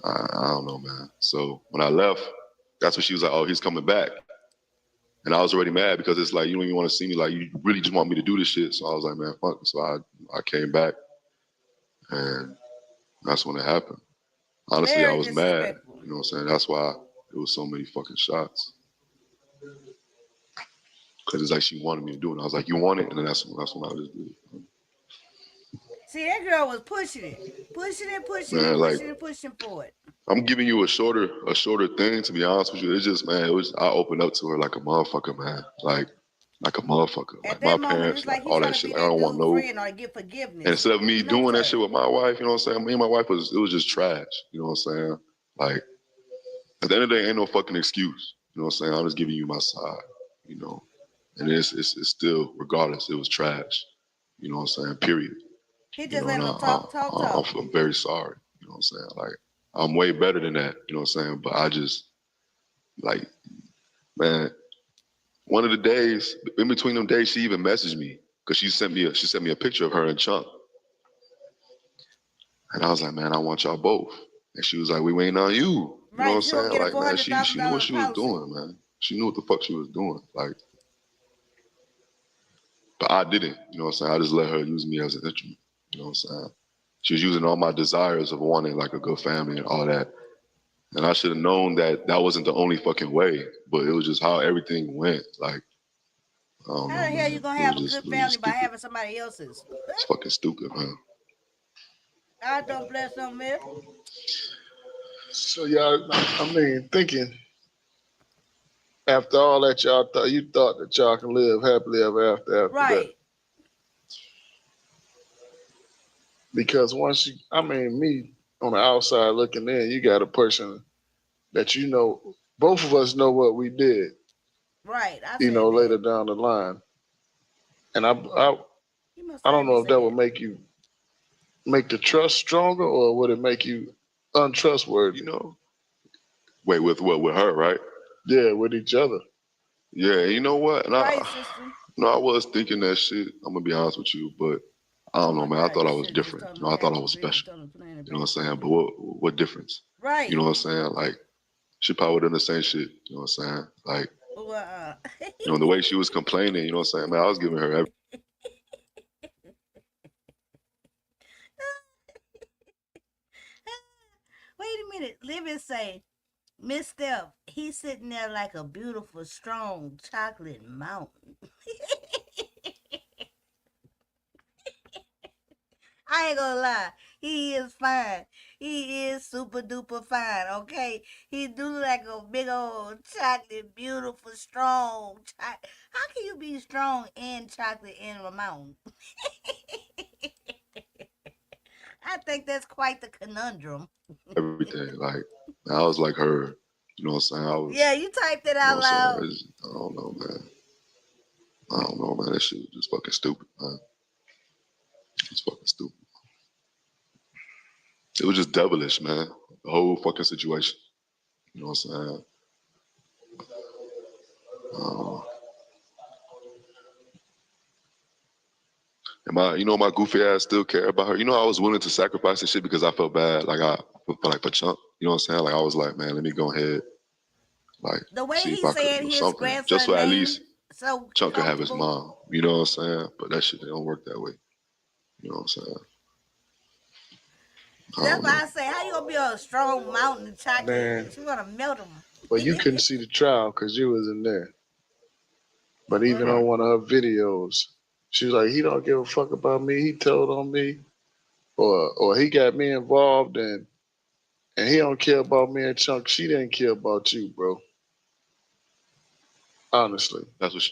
I don't know, man. So when I left, that's when she was like, oh, he's coming back. And I was already mad because it's like, you don't even want to see me. Like, you really just want me to do this shit. So I was like, man, fuck it. So I came back, and that's when it happened. Honestly, I Very was mad. disrespectful. You know what I'm saying? That's why it was so many fucking shots. Because it's like she wanted me to do it. And I was like, you want it? And then that's when I just did it. See, that girl was pushing it, pushing it, pushing it, Man, like, pushing it, pushing for it. I'm giving you a shorter thing, to be honest with you. It's just, man, I opened up to her like a motherfucker, man. Like a motherfucker. At Like that my moment, it's parents, like like he all trying that to shit. be Like I that don't want dude no. friend or get And forgiveness. instead of me No, doing that sir. shit with my wife, you know what I'm saying? Me and my wife it was just trash. You know what I'm saying? Like at the end of the day, ain't no fucking excuse. You know what I'm saying? I'm just giving you my side, you know. And it's still, regardless, it was trash. You know what I'm saying? Period. He You just know, and letting them talk. I'm very sorry. You know what I'm saying? Like I'm way better than that. You know what I'm saying? But I just like, man, one of the days, in between them days, she even messaged me because she sent me a picture of her and Chunk. And I was like, man, I want y'all both. And she was like, we waiting on you. You know what I'm Right, she gonna saying? get a Like, four man, hundred thousand she knew what dollar she was policy. doing, man. She knew what the fuck she was doing. Like, but I didn't. You know what I'm saying? I just let her use me as an instrument. You know what I'm saying? She was using all my desires of wanting like a good family and all that. And I should have known that that wasn't the only fucking way. But it was just how everything went. Like, I don't How know, the hell you man. gonna It was have a just good it was just family by stupid. having somebody else's? It's fucking stupid, man. I don't bless them, man. So y'all, I mean, thinking after all that y'all thought, you thought that y'all can live happily ever after that. Right. Because once you, I mean, me on the outside looking in, you got a person that you know, both of us know what we did, Right. I you said know, that. later down the line. And You must I have don't heard me know if say that would that. make the trust stronger or would it make you untrustworthy? You know? Wait, with what? With her, right? Yeah, with each other. Yeah, you know what? And Right, sister. I was thinking that shit. I'm gonna be honest with you, but I Oh don't know, my man. I God, thought you I was should have just different. told You him know, I thought have I a was dream and special. told him plan it, You know what baby. I'm saying? But what difference? You know Right. what I'm saying? Like she probably done the same shit. You know what I'm saying? Like Well, you know the way she was complaining. You know what I'm saying? Man, I was giving her every. wait a minute. Living say, Miss Steph, he's sitting there like a beautiful, strong chocolate mountain. I ain't gonna lie. He is fine. He is super duper fine, okay? He do like a big old chocolate, beautiful, strong chocolate. How can you be strong and chocolate in a mountain? I think that's quite the conundrum. everything. Like I was like her. You know what I'm saying? I Yeah, was. you typed it You know out what I'm saying? loud. I don't know, man. I don't know, man. That shit was just fucking stupid, man. It's fucking stupid. It was just devilish, man. The whole fucking situation. You know what I'm saying? Um, and my goofy ass still care about her. You know, I was willing to sacrifice and shit because I felt bad, like for Chunk. You know what I'm saying? Like I was like, man, let me go ahead, like The way see if he I could said do his something, just grandson so at least name so Chunk could have his comfortable. mom. You know what I'm saying? But that shit, they don't work that way. You know what I'm saying? I That's don't why know. I say, how you gonna be on a strong mountain of chocolate? Man, She gonna melt him. well, you couldn't see the trial because you was in there. But Well, even on one of her videos, she was like, "He don't give a fuck about me. He told on me, or he got me involved, and he don't care about me and Chunk. She didn't care about you, bro. Honestly, That's what.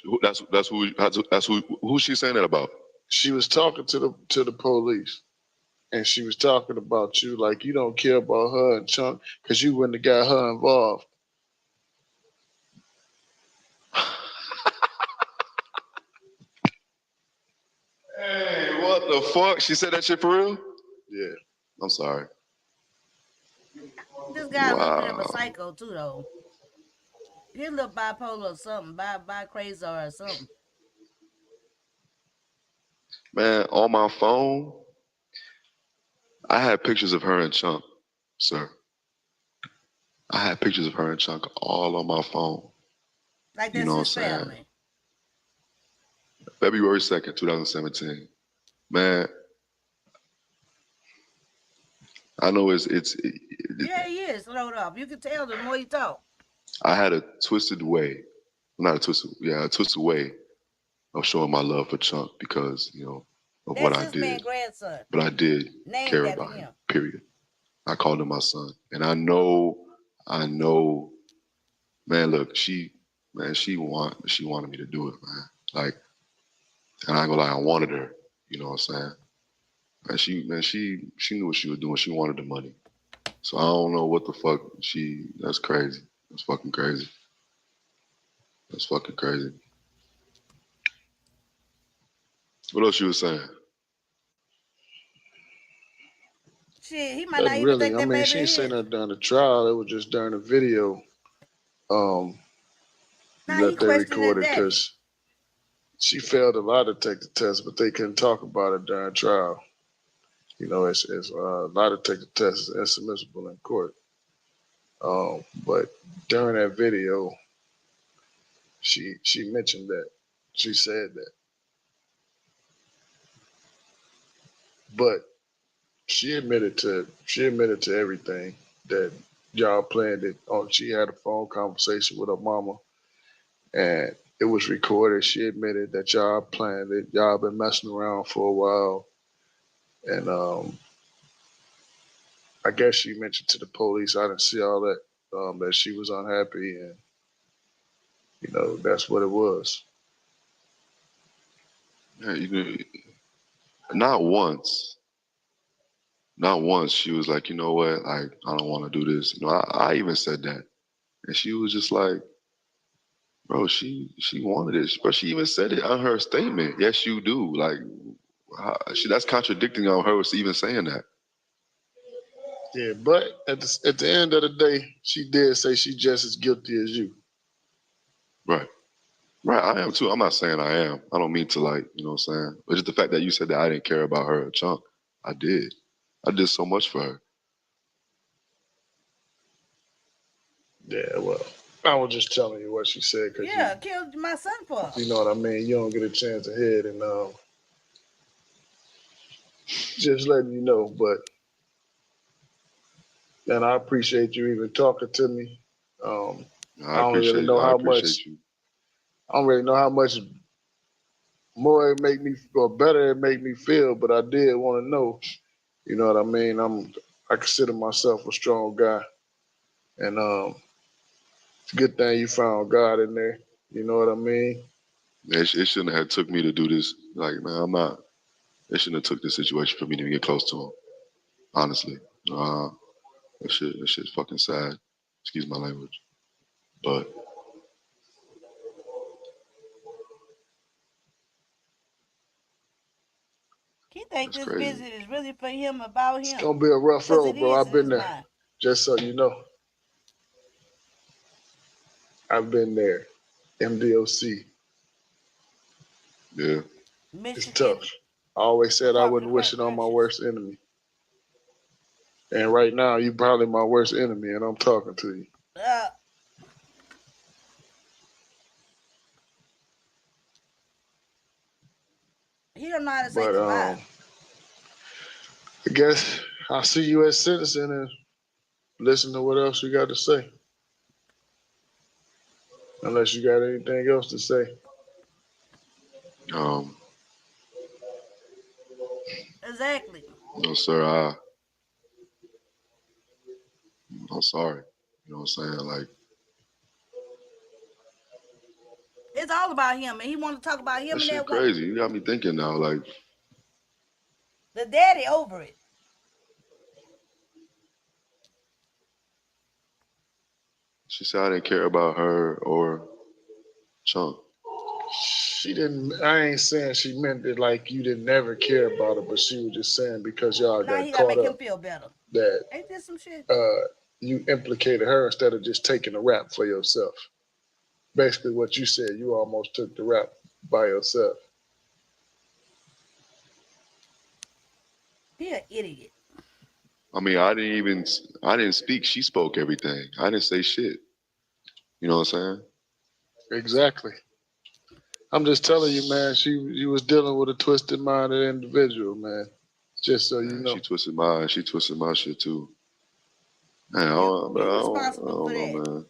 Who she's saying that about? she was talking to the police, and she was talking about you like you don't care about her and Chunk because you wouldn't have got her involved. Hey, what the fuck? She said that shit for real? Yeah, I'm sorry. this guy a little bit of a Wow. psycho too, though. He's a little bipolar or something, bi crazy or something. Man, on my phone, I had pictures of her and Chunk, sir. I had pictures of her and Chunk all on my phone. Like You that's know his what I'm saying? family. February 2nd, 2017. Man, I know Yeah, he is slowed up. You can tell the more you talk. I had a twisted way, not a twisted, yeah, a twisted way of showing my love for Chunk because, of what That's I his man did. grandson. But I did Named care after about him, him. period. I called him my son. And I know, man, look, she wanted me to do it, man. Like, and I ain't gonna lie, I wanted her, you know what I'm saying? And she knew what she was doing. She wanted the money. So I don't know what the fuck that's crazy. That's fucking crazy. That's fucking crazy. What else you was saying? Shit, he might not Nothing even really. think I that mean, baby she ain't say is. nothing during the trial. It was just during the video Now he that they questioning his recorded daddy. because she failed a lie detector test, but they couldn't talk about it during trial. It's lie detector test is inadmissible in court. But during that video, she mentioned that. She said that. But she admitted to everything that y'all planned it on. She had a phone conversation with her mama and it was recorded. She admitted that y'all planned it. Y'all been messing around for a while. And I guess she mentioned to the police, I didn't see all that, that she was unhappy and that's what it was. Yeah, not once. Not once. She was like, you know what? Like, I don't want to do this. I even said that. And she was just like, bro, she wanted it. But she even said it on her statement. Yes, you do. Like, that's contradicting on her even saying that. Yeah, but at the end of the day, she did say she just as guilty as you. Right. Right, I am too. I'm not saying I am. I don't mean to, like, you know what I'm saying? But just the fact that you said that I didn't care about her a chunk. I did. I did so much for her. Yeah, well, I was just telling you what she said because Yeah, killed my son for. you know what I mean. You don't get a chance to hear it, and just letting you know. But and I appreciate you even talking to me. Um, I don't really know I how appreciate much. you. I don't really know how much more it make me or better it make me feel, but I did want to know. You know what I mean? I consider myself a strong guy, and it's a good thing you found God in there. You know what I mean? It shouldn't have took me to do this. Like, man, I'm not. It shouldn't have took this situation for me to even get close to him. Honestly, that shit's fucking sad. Excuse my language, but He think it's this crazy. visit is really for him, about It's him. gonna be a rough Because it road, bro. is I've in been his there. mind. Just so you know, I've been there. MDOC. Yeah, It's tough. Michigan I always said I Department wouldn't of wish it on my Corrections. worst enemy. And right now, you probably my worst enemy, and I'm talking to you. Uh, he don't know how to say But goodbye. I guess I'll see you as citizen and listen to what else you got to say. Unless you got anything else to say. um, Exactly. no, sir. I'm sorry. You know what I'm saying? Like, It's all about him, and he want to talk about that him and shit that woman. crazy. You got me thinking now. Like, The daddy over it. she said I didn't care about her or Chunk. She didn't. I ain't saying she meant it like you didn't never care about her, but she was just saying because y'all Now got he gotta caught make him up feel better. that Ain't this some shit? you implicated her instead of just taking the rap for yourself. Basically, what you said, you almost took the rap by yourself. He an idiot. I mean, I didn't speak. She spoke everything. I didn't say shit. You know what I'm saying? Exactly. I'm just telling you, man. You was dealing with a twisted minded individual, man. Just so you Man, know. she twisted my shit too. Man, You responsible for don't know, that. man.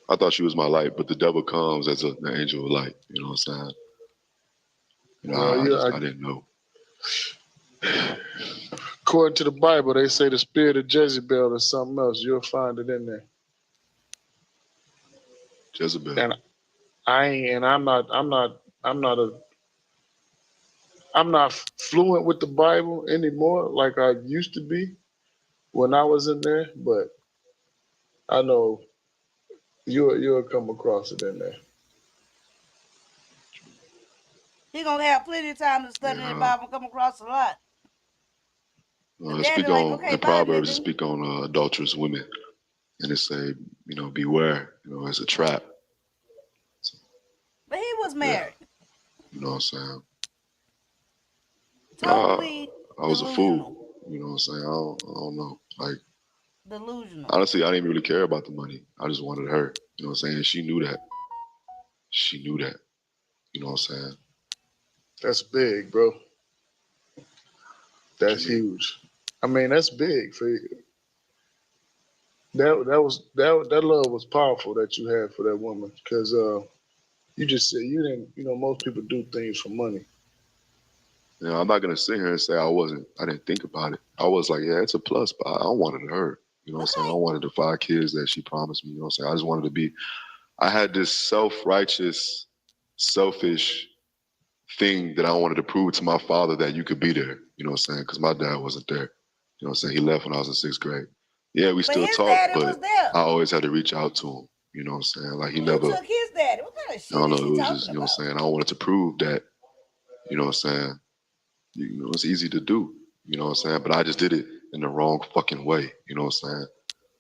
I thought she was my light, but the devil comes as an angel of light. You know what I'm saying? You know, Well, I didn't know. according to the Bible, they say the spirit of Jezebel is something else. You'll find it in there. Jezebel. And I ain't, and I'm not fluent with the Bible anymore like I used to be when I was in there, but I know you'll come across it in there. He gonna have plenty of time to study the Yeah. Bible and come across a lot. The daddy Speak like, on okay, in bye, Proverbs. It nigga. speak on adulterous women, and it say, beware. It's a trap. So, But he was yeah, married. you know what I'm saying. Uh, Totally I was a delusional. fool. You know what I'm saying. I don't know. Like Delusional. honestly, I didn't even really care about the money. I just wanted her. You know what I'm saying. She knew that. She knew that. You know what I'm saying. That's big, bro. What you That's mean? huge. I mean, that's big for you. That love was powerful that you had for that woman because you just said you didn't. You know, most people do things for money. I'm not gonna sit here and say I wasn't. I didn't think about it. I was like, yeah, it's a plus, but I wanted her. You know what I'm saying. I Okay. wanted the 5 kids that she promised me. You know what I'm saying. I just wanted to be. I had this self-righteous, selfish thing that I wanted to prove to my father that you could be there. You know what I'm saying? Because my dad wasn't there. You know what I'm saying? He left when I was in 6th grade. Yeah, we But still his talk, daddy but was there. I always had to reach out to him. You know what I'm saying? Like he You never, took his daddy. What kind of I shit don't is know. she It was talking just, you know what about? I'm saying? I wanted to prove that, you know what I'm saying? It's easy to do. You know what I'm saying? But I just did it in the wrong fucking way. You know what I'm saying?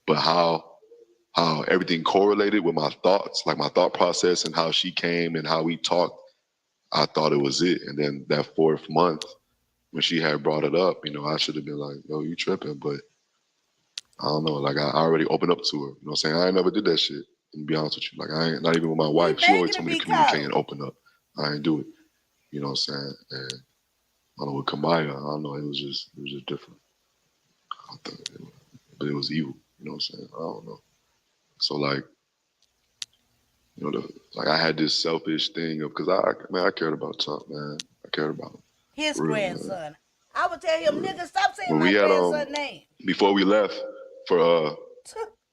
But how everything correlated with my thoughts, like my thought process and how she came and how we talked, I thought it was it. And then that 4th month, when she had brought it up, I should have been like, yo, you tripping. But I don't know. Like, I already opened up to her. You know what I'm saying? I ain't never did that shit. To be honest with you. Like, I ain't, not even with my He wife. She always begging to told me to be communicate called. and open up. I ain't do it. You know what I'm saying? And I don't know with Kamaya, I don't know. It was just different. I thought but it was evil. You know what I'm saying? I don't know. So, like, like I had this selfish thing of, because I cared about Trump, man. I cared about him. His For real, man. grandson. I would tell For him, real. nigga, stop saying When my we had, grandson's name. before we left for,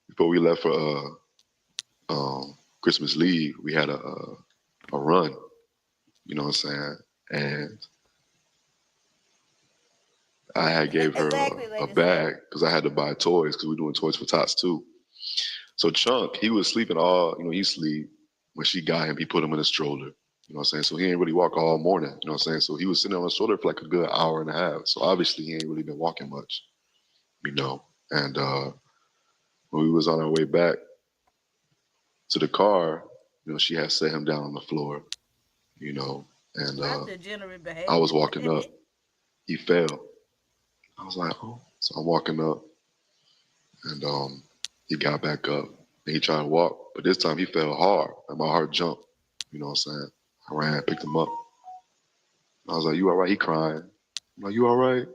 before we left for Christmas leave, we had a run. You know what I'm saying? And I had gave her Exactly, a Lady Sir. bag because I had to buy toys because we're doing toys for tots too. So Chunk, he was sleeping all, he sleep. When she got him, he put him in a stroller. You know what I'm saying? So he ain't really walk all morning. You know what I'm saying? So he was sitting on a stroller for like a good hour and a half. So obviously he ain't really been walking much, you know. And when we was on our way back to the car, she had set him down on the floor, and Not degenerate I was behavior. walking up. He fell. I was like, oh. So I'm walking up, and he got back up, and he tried to walk, but this time he fell hard, and my heart jumped. You know what I'm saying? I ran, picked him up. I was like, you all right? He crying. I'm like, you all right?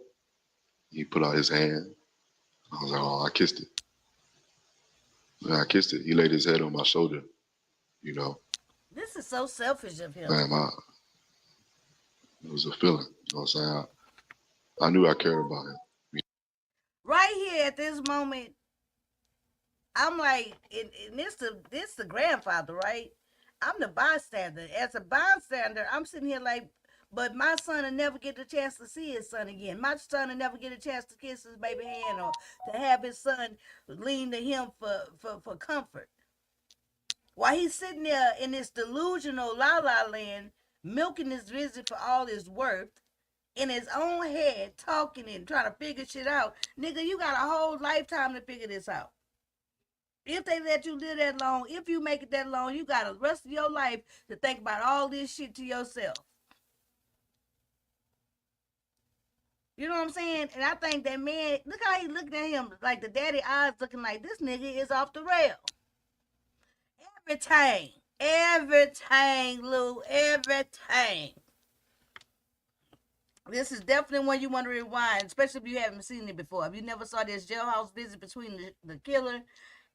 He put out his hand. I was like, oh, I kissed it. And I kissed it. He laid his head on my shoulder, you know. This is so selfish of him. Man, it was a feeling. You know what I'm saying? I knew I cared about him. Right here at this moment, I'm like, and this the grandfather, right? I'm the bystander. As a bystander, I'm sitting here like, but my son will never get the chance to see his son again. My son will never get a chance to kiss his baby hand or to have his son lean to him for comfort. While he's sitting there in this delusional la la land, milking his visit for all his worth, in his own head, talking and trying to figure shit out. Nigga, you got a whole lifetime to figure this out. If they let you live that long, if you make it that long, you got the rest of your life to think about all this shit to yourself. You know what I'm saying? And I think that man, look how he looking at him, like the daddy eyes looking like this nigga is off the rail. Everything, Lou, everything. This is definitely one you want to rewind, especially if you haven't seen it before. If you never saw this jailhouse visit between the killer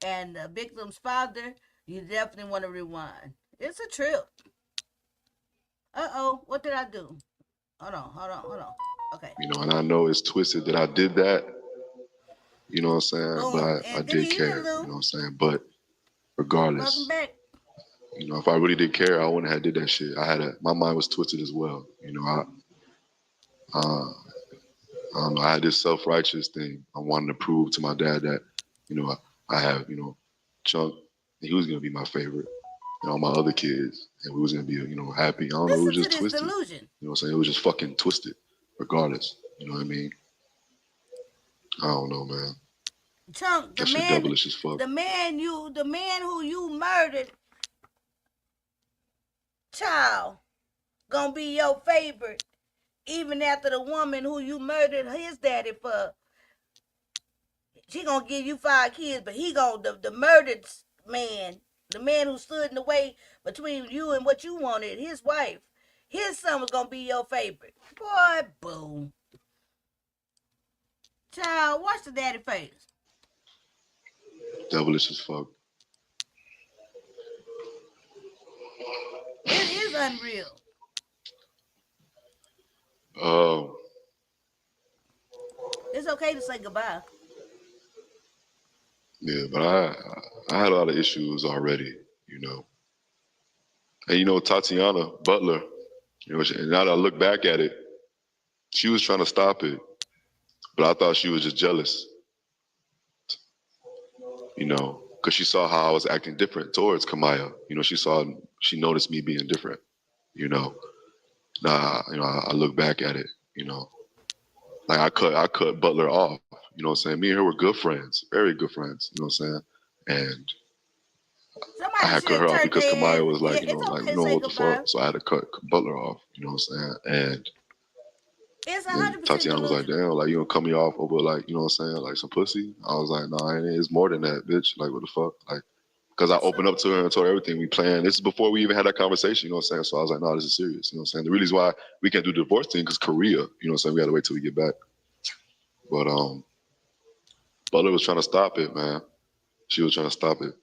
and the victim's father, you definitely want to rewind. It's a trip. Uh-oh, what did I do? Hold on. Okay. You know, and I know it's twisted that I did that. You know what I'm saying? But Boom. I And good did evening, care. Lou. You know what I'm saying? But Welcome regardless, back. you know, if I really did care, I wouldn't have did that shit. My mind was twisted as well. You know, uh, I don't know. I had this self-righteous thing. I wanted to prove to my dad that, you know, I have, you know, Chunk, and he was gonna be my favorite, and all my other kids, and we was gonna be, you know, happy. I don't know. It was Listen to just this twisted. delusion. You know what I'm saying? It was just fucking twisted, regardless. You know what I mean? I don't know, man. Chunk, That shit devilish as fuck. the man who you murdered, child, gonna be your favorite, even after the woman who you murdered his daddy for. She gonna give you 5 kids, but he gonna the murdered man, the man who stood in the way between you and what you wanted, his wife, his son was gonna be your favorite. Boy, boom. Child, watch the daddy face. Devilish as fuck. It is unreal. Um, It's okay to say goodbye. yeah, but I had a lot of issues already, you know. And you know, Tatiana Butler, you know, and now that I look back at it, she was trying to stop it, but I thought she was just jealous, you know, because she saw how I was acting different towards Kamaya. You know, she noticed me being different, you know. Now, you know, I look back at it, you know, like I cut Butler off, you know what I'm saying? Me and her were good friends, very good friends, you know what I'm saying? And I Somebody had should cut have her off turned because their Kamaya head. was Yeah, like, it's okay you to know say what the goodbye. fuck? So I had to cut Butler off, you know what I'm saying? And It's then 100% Tatiana was like, delusional. damn, like you gonna cut me off over like, you know what I'm saying, like some pussy? I was like, no, it's more than that, bitch. Like what the fuck? Like, because I opened up to her and told her everything we planned. This is before we even had that conversation, you know what I'm saying? So I was like, no, this is serious, you know what I'm saying? The reason why we can't do the divorce thing because Korea, you know what I'm saying? We gotta wait till we get back. But Butler was trying to stop it, man. She was trying to stop it.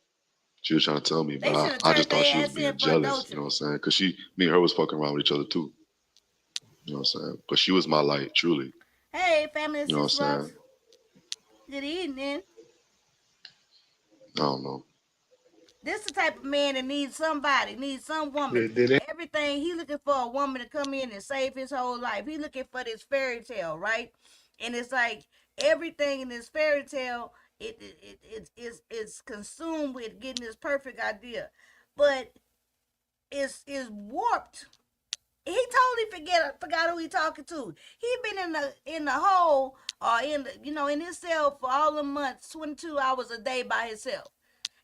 She was trying to tell me, They but should have I just turned thought she their was ass in being for jealous, you know what I'm adultery. saying? Because me and her was fucking around with each other too, you know what I'm saying? But she was my light, truly, Hey, family and you know what sis I'm Ross. saying? Good evening. I don't know. This the type of man that needs somebody, needs some woman. Did it? Everything he looking for a woman to come in and save his whole life. He looking for this fairy tale, right? And it's like everything in this fairy tale, it's consumed with getting this perfect idea, but it's warped. He totally forgot who he talking to. He been in the hole or in the in his cell for all the months, 22 hours a day by himself.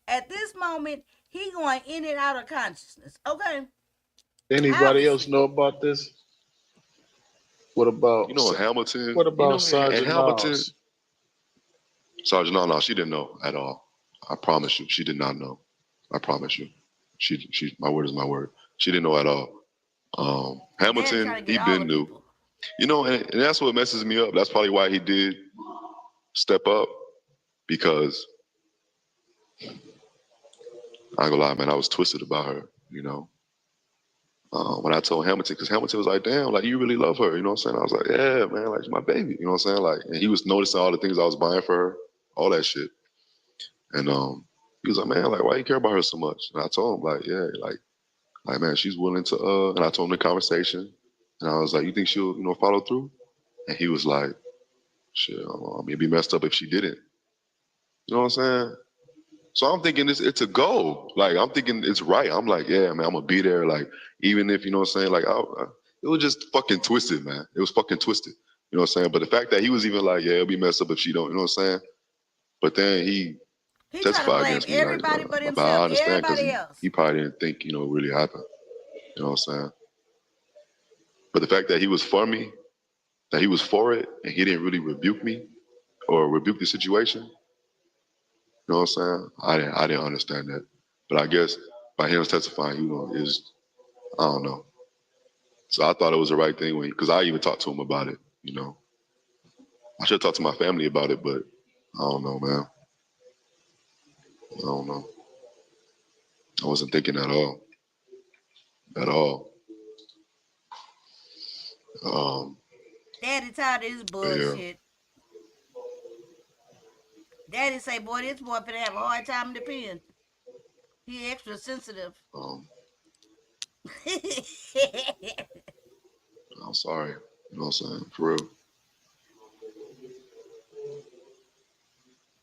At this moment, he going in and out of consciousness. Okay, Anybody else obviously. know about this? What You about know, Hamilton, what you about know, and Sergeant Hamilton, Miles? Sergeant, no, she didn't know at all. I promise you, she did not know. I promise you. My word is my word. She didn't know at all. Daddy Hamilton, trying to he get all been the knew. people. You know, and that's what messes me up. That's probably why he did step up because I ain't gonna lie, man, I was twisted about her, you know. When I told Hamilton, because Hamilton was like, damn, like you really love her, you know what I'm saying? I was like, yeah, man, like she's my baby, you know what I'm saying? Like, and he was noticing all the things I was buying for her, all that shit. And he was like, man, like why you care about her so much? And I told him, like, yeah, like man, she's willing to and I told him the conversation. And I was like, you think she'll, follow through? And he was like, shit, I mean, it'd be messed up if she didn't. You know what I'm saying? So I'm thinking it's a goal. Like I'm thinking it's right. I'm like, yeah, man, I'm gonna be there. Like even if you know what I'm saying, like it was just fucking twisted, man. It was fucking twisted. You know what I'm saying? But the fact that he was even like, yeah, it'll be messed up if she don't. You know what I'm saying? But then he He trying to testified blame against me, like, everybody but but I himself. understand because Everybody he else. probably didn't think it really happened. You know what I'm saying? But the fact that he was for me, that he was for it and he didn't really rebuke me or rebuke the situation. You know what I'm saying? I didn't understand that. But I guess by him testifying, is I don't know. So I thought it was the right thing because I even talked to him about it. I should talk to my family about it, but I don't know, man. I don't know. I wasn't thinking at all. At all. Daddy tired of this Yeah. bullshit. Daddy say, boy, this boy finna have a hard time in the pen. He extra sensitive. I'm sorry. You know what I'm saying? For real.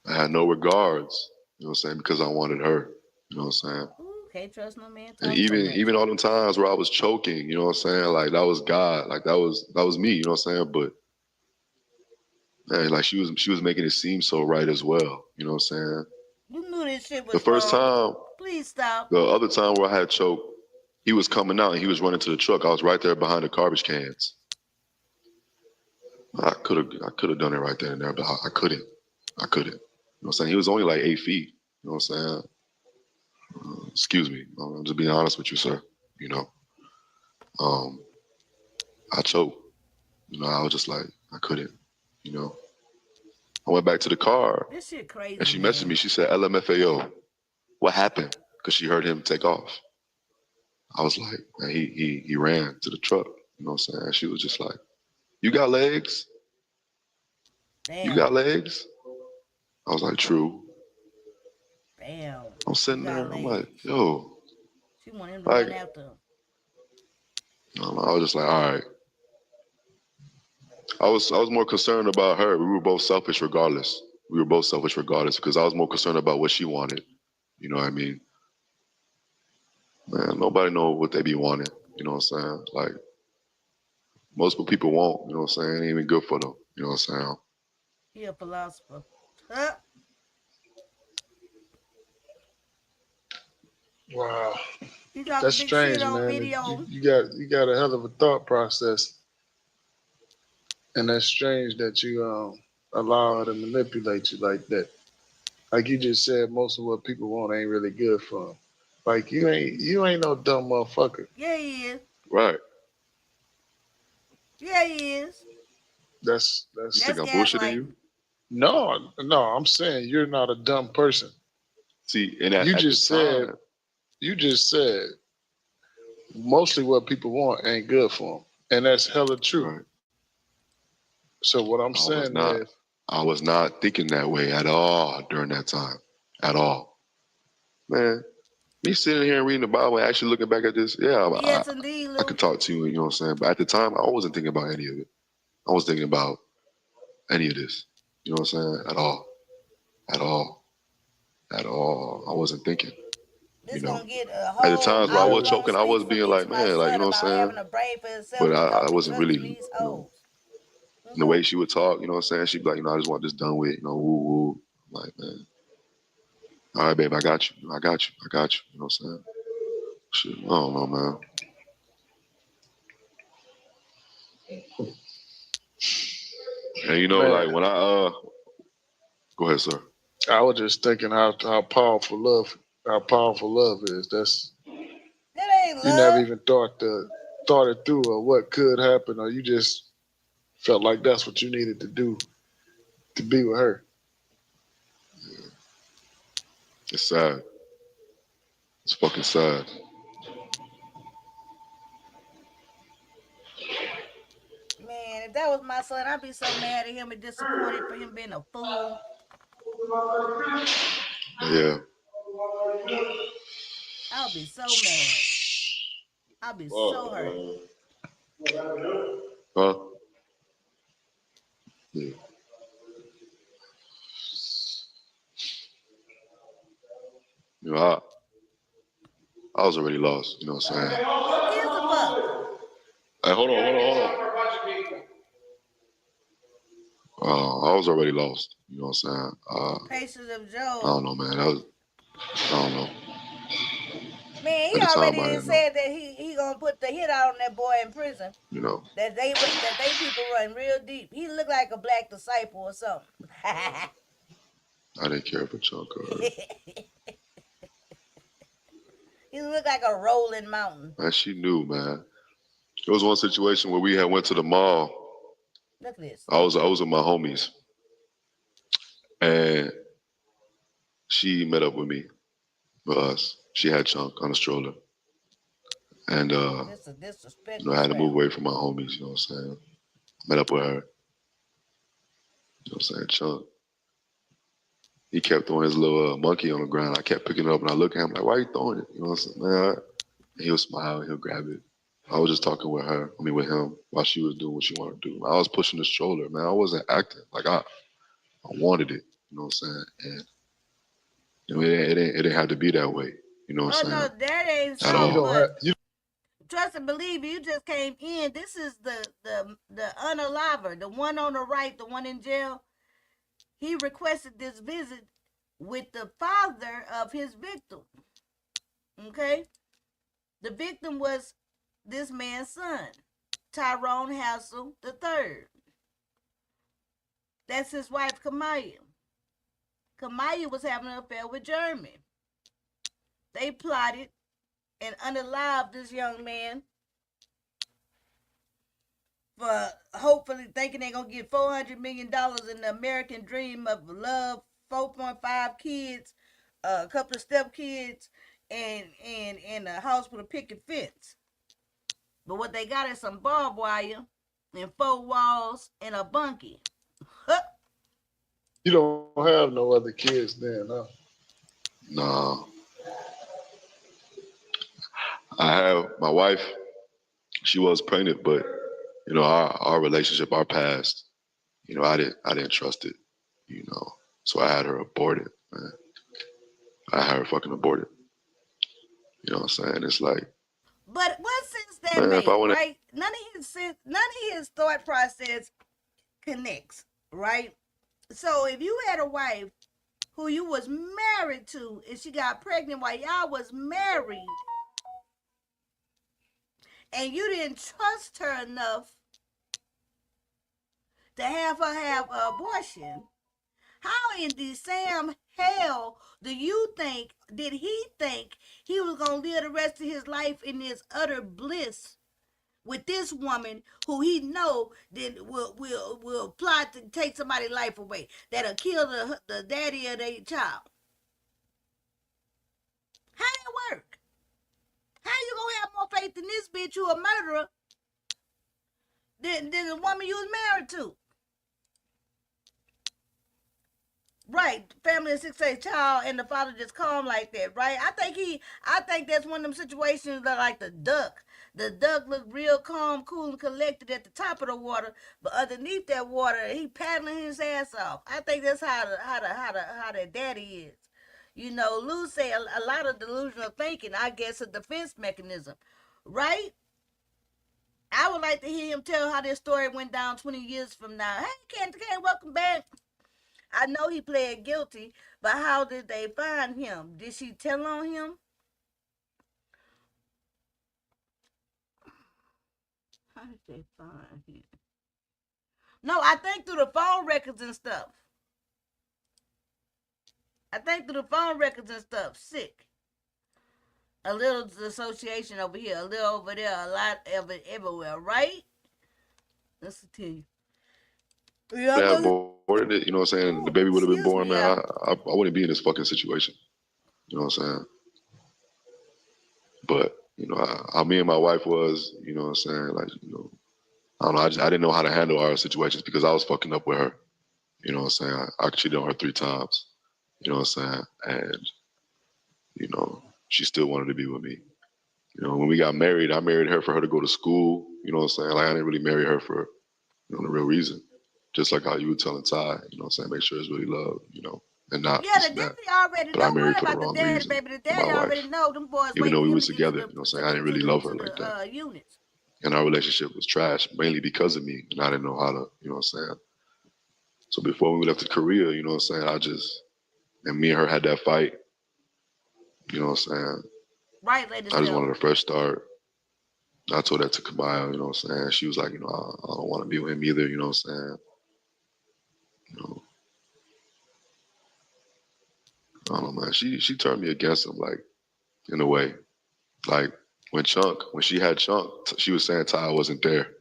I had no regards. You know what I'm saying? Because I wanted her. You know what I'm saying? Ooh, can't trust no man. And Talk so much. even all them times where I was choking, you know what I'm saying? Like that was God. Like that was me, you know what I'm saying? But man, like she was making it seem so right as well. You know what I'm saying? You knew this shit The was first wrong. time, Please stop. the other time where I had choked, he was coming out and he was running to the truck. I was right there behind the garbage cans. I could have done it right there and there, but I couldn't. I couldn't. You know what I'm saying? He was only like 8 feet. You know what I'm saying? Excuse me. I'm just being honest with you, sir. You know. I choked. I was just like, I couldn't. You know. I went back to the car This shit crazy. and she man. messaged me. She said, LMFAO, what happened? Because she heard him take off. I was like, man, he ran to the truck. You know what I'm saying? She was just like, you got legs? Damn. You got legs? I was like, true. Damn. I'm sitting there. I'm like, yo. She wanted him to run after him. I was just like, all right. I was more concerned about her. We were both selfish regardless. Because I was more concerned about what she wanted. You know what I mean? Man, nobody know what they be wanting. You know what I'm saying? Like, most people won't. You know what I'm saying? It ain't even good for them. You know what I'm saying? He a philosopher. Huh? Wow. He talking That's big strange, shit on man. video. You got a hell of a thought process. And that's strange that you allow her to manipulate you like that. Like you just said, most of what people want ain't really good for them. Like you ain't no dumb motherfucker. Yeah, he is. Right. Yeah, he is. That's You think I'm bullshitting you? No, I'm saying you're not a dumb person. See, and at You the time, just said mostly what people want ain't good for them, and that's hella true. right. So what I'm saying is, I was not thinking that way at all during that time. At all. Man, me sitting here and reading the Bible and actually looking back at this, Yes, indeed, I could talk to you, you know what I'm saying? But at the time, I wasn't thinking about any of it. I wasn't thinking about any of this. You know what I'm saying? At all. At all. At all. I wasn't thinking. This You know, gonna get a at whole the times where I was hour-long choking, I was speech from being me like, to my man, like, you son know what about I'm saying? having a brain for himself But and I don't be wasn't trusting really, these hoes. the way she would talk, you know what I'm saying? She'd be like, I just want this done with, woo woo. I'm like, man, all right, babe, I got you. I got you. I got you. You know what I'm saying? Shit, I don't know, man. And like when go ahead, sir. I was just thinking how powerful love is. That ain't You never love. even thought it through or what could happen, or you just felt like that's what you needed to do to be with her. It's sad. It's fucking sad. Man, if that was my son, I'd be so mad at him and disappointed for him being a fool. Yeah. I would be so mad. I'd be so hurt. Huh? Yeah. I was already lost. You know what I'm saying? Who gives a fuck? Hey, hold on. I was already lost. You know what I'm saying? Patience of I don't Job. know, man. I don't know. Man, he At the time, I already didn't know. said that he gonna put the hit out on that boy in prison. You know, That they people run real deep. He look like a black disciple or something. I didn't care for Chunk or her. He look like a rolling mountain. Man, she knew, man. There was one situation where we had went to the mall. Look at this. I was with my homies, and she met up with me, with us. She had Chunk on a stroller, and This is I disrespectful had to move crap. away from my homies. You know what I'm saying? Met up with her. You know what I'm saying? Chunk. He kept throwing his little monkey on the ground. I kept picking it up, and I look at him like, "Why are you throwing it?" You know what I'm saying? Man, and he'll smile. He'll grab it. I was just talking with her. I mean, with him while she was doing what she wanted to do. I was pushing the stroller, man. I wasn't acting like I wanted it. You know what I'm saying? And it didn't have to be that way. You know what Oh I'm no, saying? that ain't At so. You don't all. have But you trust and believe me, you just came in. This is the unaliver, the one on the right, the one in jail. He requested this visit with the father of his victim. Okay, the victim was this man's son, Tyrone Hassel the third. That's his wife, Kemia. Kemia was having an affair with Jeremy. They plotted and unalived this young man for hopefully thinking they're gonna get $400 million in the American dream of love, 4.5 kids, a couple of step kids, and a house with a picket fence. But what they got is some barbed wire and four walls and a bunkie. Huh. you don't have no other kids then, huh? Nah, I have my wife. She was pregnant, but our relationship, our past. I didn't trust it. So I had her aborted. Man. I had her fucking aborted. You know what I'm saying? It's like, But what sense that man, if I make, want to, right? None of his thought process connects, right? So if you had a wife who you was married to and she got pregnant while y'all was married and you didn't trust her enough to have her have an abortion, how in the Sam hell do you think did he think he was gonna live the rest of his life in this utter bliss with this woman who he know then will plot to take somebody's life away, that'll kill the daddy of their child? How that work? How you gonna have more faith in this bitch who a murderer than the woman you was married to? Right, family of 6 8 child, and the father just calm like that, right? I think that's one of them situations that like the duck. The duck looked real calm, cool, and collected at the top of the water, but underneath that water, he paddling his ass off. I think that's how the daddy is. You know, Lou say a lot of delusional thinking. I guess a defense mechanism, right? I would like to hear him tell how this story went down 20 years from now. Hey, Ken, welcome back. I know he pled guilty, but how did they find him? Did she tell on him? How did they find him? No, I think through the phone records and stuff. I think through the phone records and stuff. Sick. A little association over here, a little over there, a lot of it everywhere, right? Let's tell you. Yeah, I'm have gonna. aborted it, you know what I'm saying? The baby Oh, would have been excuse born, me, man. yeah. I wouldn't be in this fucking situation. You know what I'm saying? But how me and my wife was, you know what I'm saying? Like, I don't know. I didn't know how to handle our situations because I was fucking up with her. You know what I'm saying? I cheated on her 3 times. You know what I'm saying? And she still wanted to be with me. When we got married, I married her for her to go to school. You know what I'm saying? Like I didn't really marry her for the real reason. Just like how you were telling Ty, you know what I'm saying? Make sure it's really love, and not Yeah, this the and that. daddy already. But I Don't worry married for the about the wrong daddy, reason baby. The for my daddy already wife. know them boys Even waiting though for we him was to get to together, the you know what I'm saying? I didn't really love her like that. units. And our relationship was trash, mainly because of me. And I didn't know how to, you know what I'm saying? So before we left to Korea, you know what I'm saying? And me and her had that fight, you know what I'm saying? Right, Lady I just Steph. wanted a fresh start. I told that to Kamaya, you know what I'm saying? She was like, I don't want to be with him either, you know what I'm saying? You know, I don't know, man. She turned me against him, like, in a way. Like, when she had Chunk, she was saying Ty wasn't there.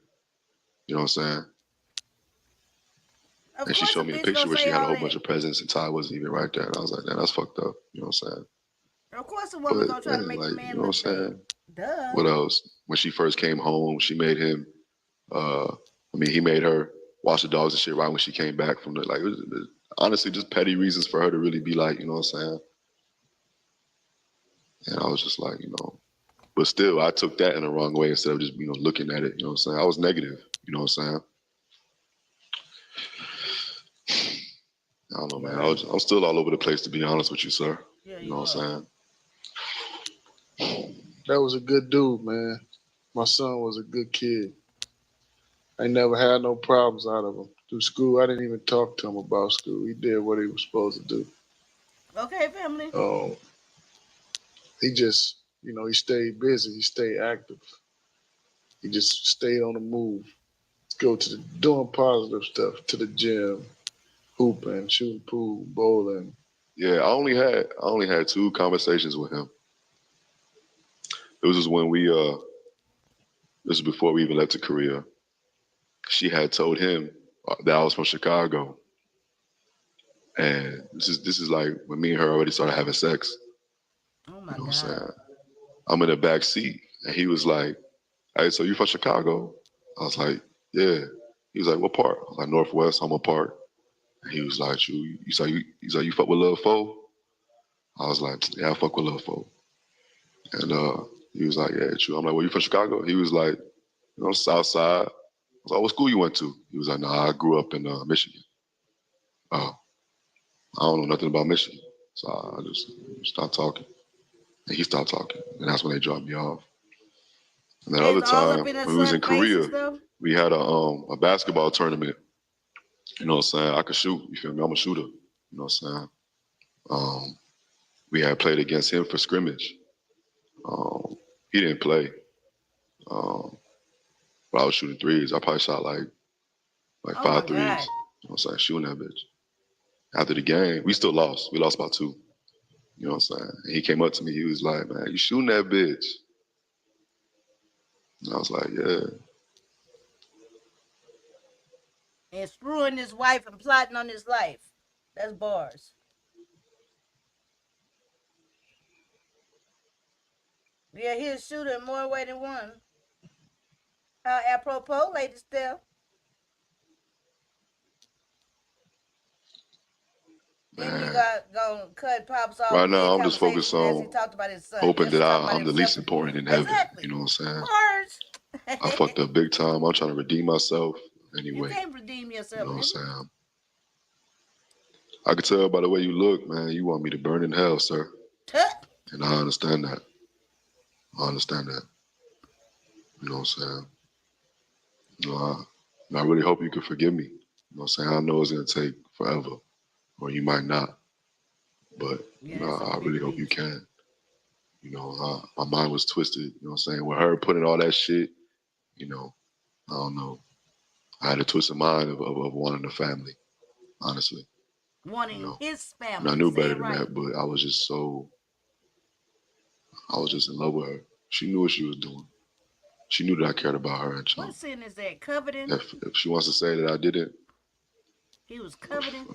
You know what I'm saying? Of And she course, a showed me a bitch picture gonna where she say had a all whole bunch that. of presents and Ty wasn't even right there. And I was like, man, that's fucked up. You know what I'm saying? Of course, a woman But gonna try to man, make the like, you man know what look I'm bad. saying? Duh. What else? When she first came home, she made him he made her wash the dogs and shit right when she came back from the it was honestly just petty reasons for her to really be like, you know what I'm saying? And I was just like, but still I took that in the wrong way instead of just, looking at it, you know what I'm saying? I was negative, you know what I'm saying? I don't know, man. I'm still all over the place to be honest with you, sir. Yeah, You know you what are. I'm saying? That was a good dude, man. My son was a good kid. I never had no problems out of him. Through school, I didn't even talk to him about school. He did what he was supposed to do. Okay, family. Um, he just, he stayed busy. He stayed active. He just stayed on the move. Go to doing positive stuff, to the gym, hooping, shooting pool, bowling. Yeah, I only had 2 conversations with him. It was just when this was before we even left to Korea. She had told him that I was from Chicago. And this is like when me and her already started having sex. Oh You my know what I'm God. saying? I'm in the back seat, and he was like, "Hey, so you from Chicago?" I was like, "Yeah." He was like, "What part?" I was like, "Northwest, Homer Park." And he was like, "You fuck with Lil Fo?" I was like, "Yeah, I fuck with Lil Fo." And he was like, "Yeah, true." I'm like, "Well, you from Chicago?" He was like, South Side. I was like, "What school you went to?" He was like, "Nah, I grew up in Michigan." Oh, I don't know nothing about Michigan, so I just stopped talking. And he stopped talking, and that's when they dropped me off. And that other It's all up time, in that when we was in son face and Korea, stuff. we had a basketball tournament. You know what I'm saying? I could shoot. You feel me? I'm a shooter. You know what I'm saying? Um, we had played against him for scrimmage. Um, he didn't play, um, but I was shooting threes. I probably shot like Oh my five God. threes. You know what I'm saying? Shooting that bitch. After the game, we still lost. We lost by 2. You know what I'm saying? And he came up to me. He was like, "Man, you shooting that bitch?" And I was like, "Yeah." And screwing his wife and plotting on his life. That's bars. Yeah, he's a shooter in more way than one. Apropos, Lady Steph. Then you Man, got gonna cut Pops off right mid now I'm just focused conversation as he on talked about his son. hoping Yes, he that talked about I'm the himself. least important in heaven. You Exactly. know what I'm saying? Bars. I fucked up big time. I'm trying to redeem myself You anyway. can't redeem You yourself, know what I'm nigga. saying? I could tell by the way you look, man, you want me to burn in hell, sir. Tut. And I understand that. I understand that. You know what I'm saying? You know, I really hope you can forgive me. You know what I'm saying? I know it's going to take forever, or you might not. But, Yeah, that's a I really big hope you bitch. can. My mind was twisted, you know what I'm saying? With her putting all that shit, you know, I don't know. I had a twisted mind of wanting a family, honestly, you Wanting know. his And I family. knew Say better it than right. that, but I was just in love with her. She knew what she was doing. She knew that I cared about her and What Chunk. sin is that? Coveting? If she wants to say that I didn't, He was coveting?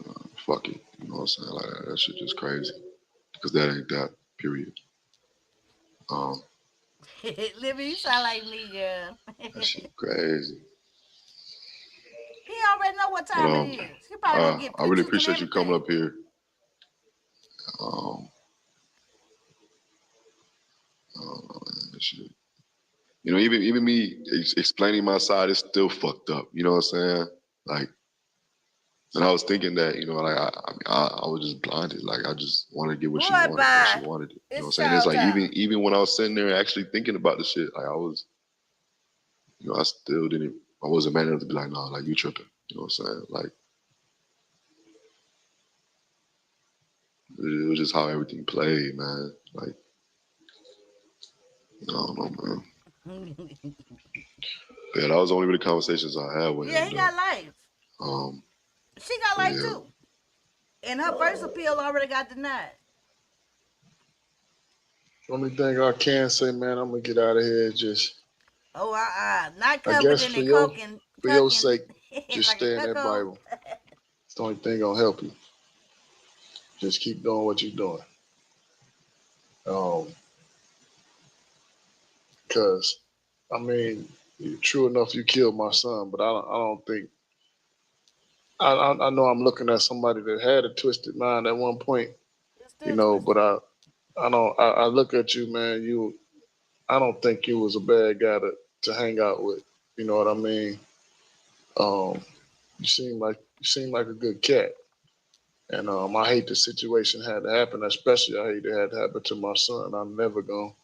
fuck it. You know what I'm saying? Like that shit just crazy. Because that ain't that. Period. Um, Libby, you sound like me, girl. that shit crazy. He already know what But time it is. He probably gonna get I really pictures and appreciate you coming everything. up here. Um, that shit. Even me explaining my side is still fucked up. You know what I'm saying? Like, and I was thinking that, like I was just blinded. Like I just wanted to get what she Boy, wanted when she bye. wanted it. You know what I'm It's saying? It's child like time. even when I was sitting there actually thinking about the shit, like I was, I still didn't. I wasn't man enough to be like, nah, like you tripping. You know what I'm saying? Like it was just how everything played, man. Like I don't know, man. Yeah, that was the only really conversations I had with Yeah, him, he though. got life. She got But life yeah, too. And her first appeal already got denied. Only thing I can say, man, I'm gonna get out of here. Just, Oh, not I covered guess in the coking, for your cucking sake, just like a stay in that cuckold. Bible. It's the only thing gonna help you. Just keep doing what you're doing. Um, cause I mean, true enough, you killed my son, but I don't think. I know I'm looking at somebody that had a twisted mind at one point, It's still twisted. but I don't. I look at you, man. I don't think you was a bad guy to hang out with. You know what I mean? Um, you seem like a good cat. And I hate the situation had to happen, especially I hate it had to happen to my son. I'm never going.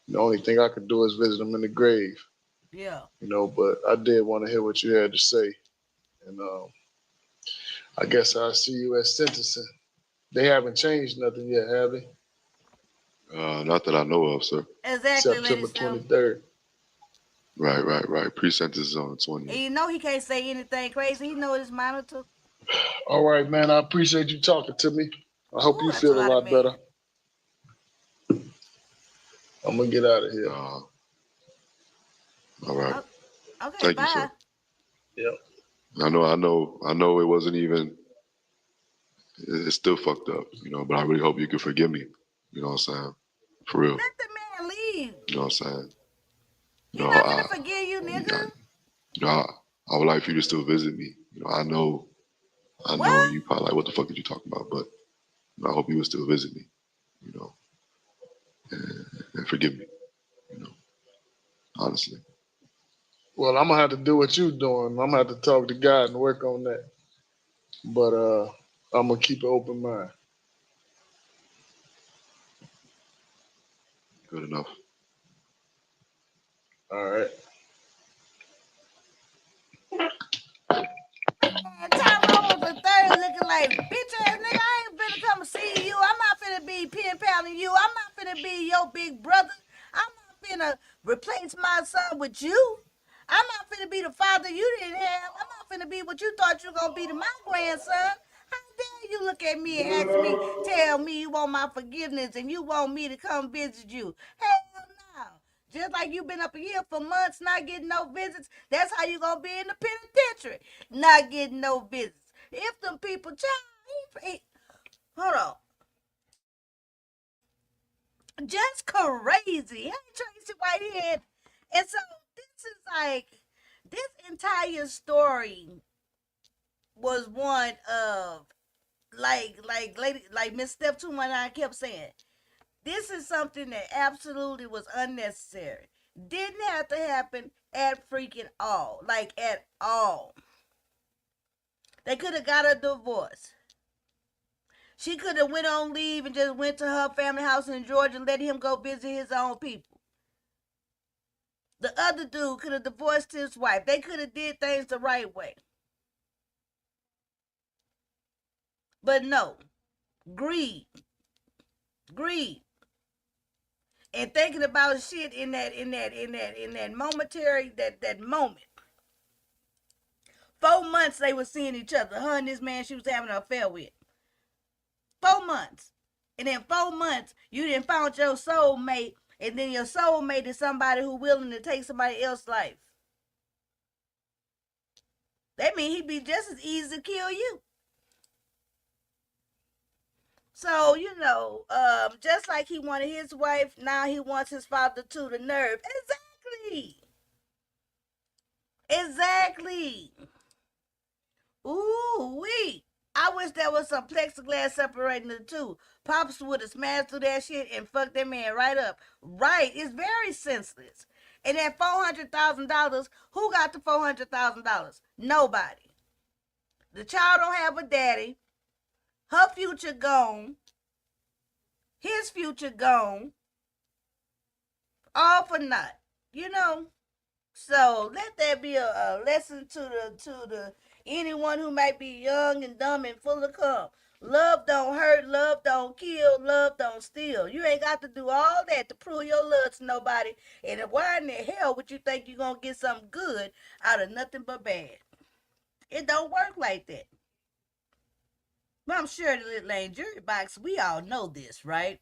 The only thing I could do is visit him in the grave, Yeah. But I did want to hear what you had to say, and I guess I'll see you at sentencing. They haven't changed nothing yet, have they? not that I know of, sir. Exactly, Lady September Snow. 23rd. Right. Pre-sentence is on the And 20th. you know he can't say anything crazy. He know his minor too. All right, man. I appreciate you talking to me. I hope Ooh, you that's a feel a lot of lot man. better. I'm gonna get out of here. All right. Oh, okay, Thank you, sir. bye. Yep. I know it wasn't even, it's still fucked up, but I really hope you can forgive me. You know what I'm saying? For real. Let the man leave. You know what I'm saying? You He know, not I, gonna forgive you, nigga. I you know, I would like for you to still visit me. I What? know you probably like, what the fuck are you talking about? But I hope you will still visit me, you know, and forgive me, you know, honestly. Well, I'm gonna have to do what you doing. I'm gonna have to talk to God and work on that. But I'm gonna keep an open mind. Good enough. All right. Man, Tyrone was a third looking like bitch ass nigga. I ain't finna come see you. I'm not finna be pen pounding you. I'm not finna be your big brother. I'm not finna replace my son with you. I'm not finna be the father you didn't have. I'm not finna be what you thought you were gonna be to my grandson. How dare you look at me and ask me, tell me you want my forgiveness and you want me to come visit you? Hell no. Just like you've been up here for months not getting no visits, that's how you gonna be in the penitentiary, not getting no visits. If them people, child, hold on, just crazy. Hey, Tracy Whitehead, and so this is like this entire story was one of like Miss Steph 219 kept saying. This is something that absolutely was unnecessary. Didn't have to happen at freaking all. Like at all. They could have got a divorce. She could have went on leave and just went to her family house in Georgia and let him go visit his own people. The other dude could have divorced his wife. They could have did things the right way. But no. Greed. Greed. And thinking about shit in that momentary that moment. 4 months they were seeing each other. Her and this man she was having an affair with. 4 months. And in 4 months, you didn't found your soulmate, and then your soulmate is somebody who willing to take somebody else's life. That means he'd be just as easy to kill you. So, just like he wanted his wife, now he wants his father too. The nerve. Exactly. Exactly. Ooh, wee. I wish there was some plexiglass separating the two. Pops would have smashed through that shit and fucked that man right up. Right. It's very senseless. And that $400,000, who got the $400,000? Nobody. The child don't have a daddy. Her future gone. His future gone. All for naught. You know? So let that be a lesson to the anyone who might be young and dumb and full of cum. Love don't hurt, love don't kill, love don't steal. You ain't got to do all that to prove your love to nobody. And why in the hell would you think you're gonna get something good out of nothing but bad? It don't work like that. But I'm sure the little lane jury box, we all know this, right?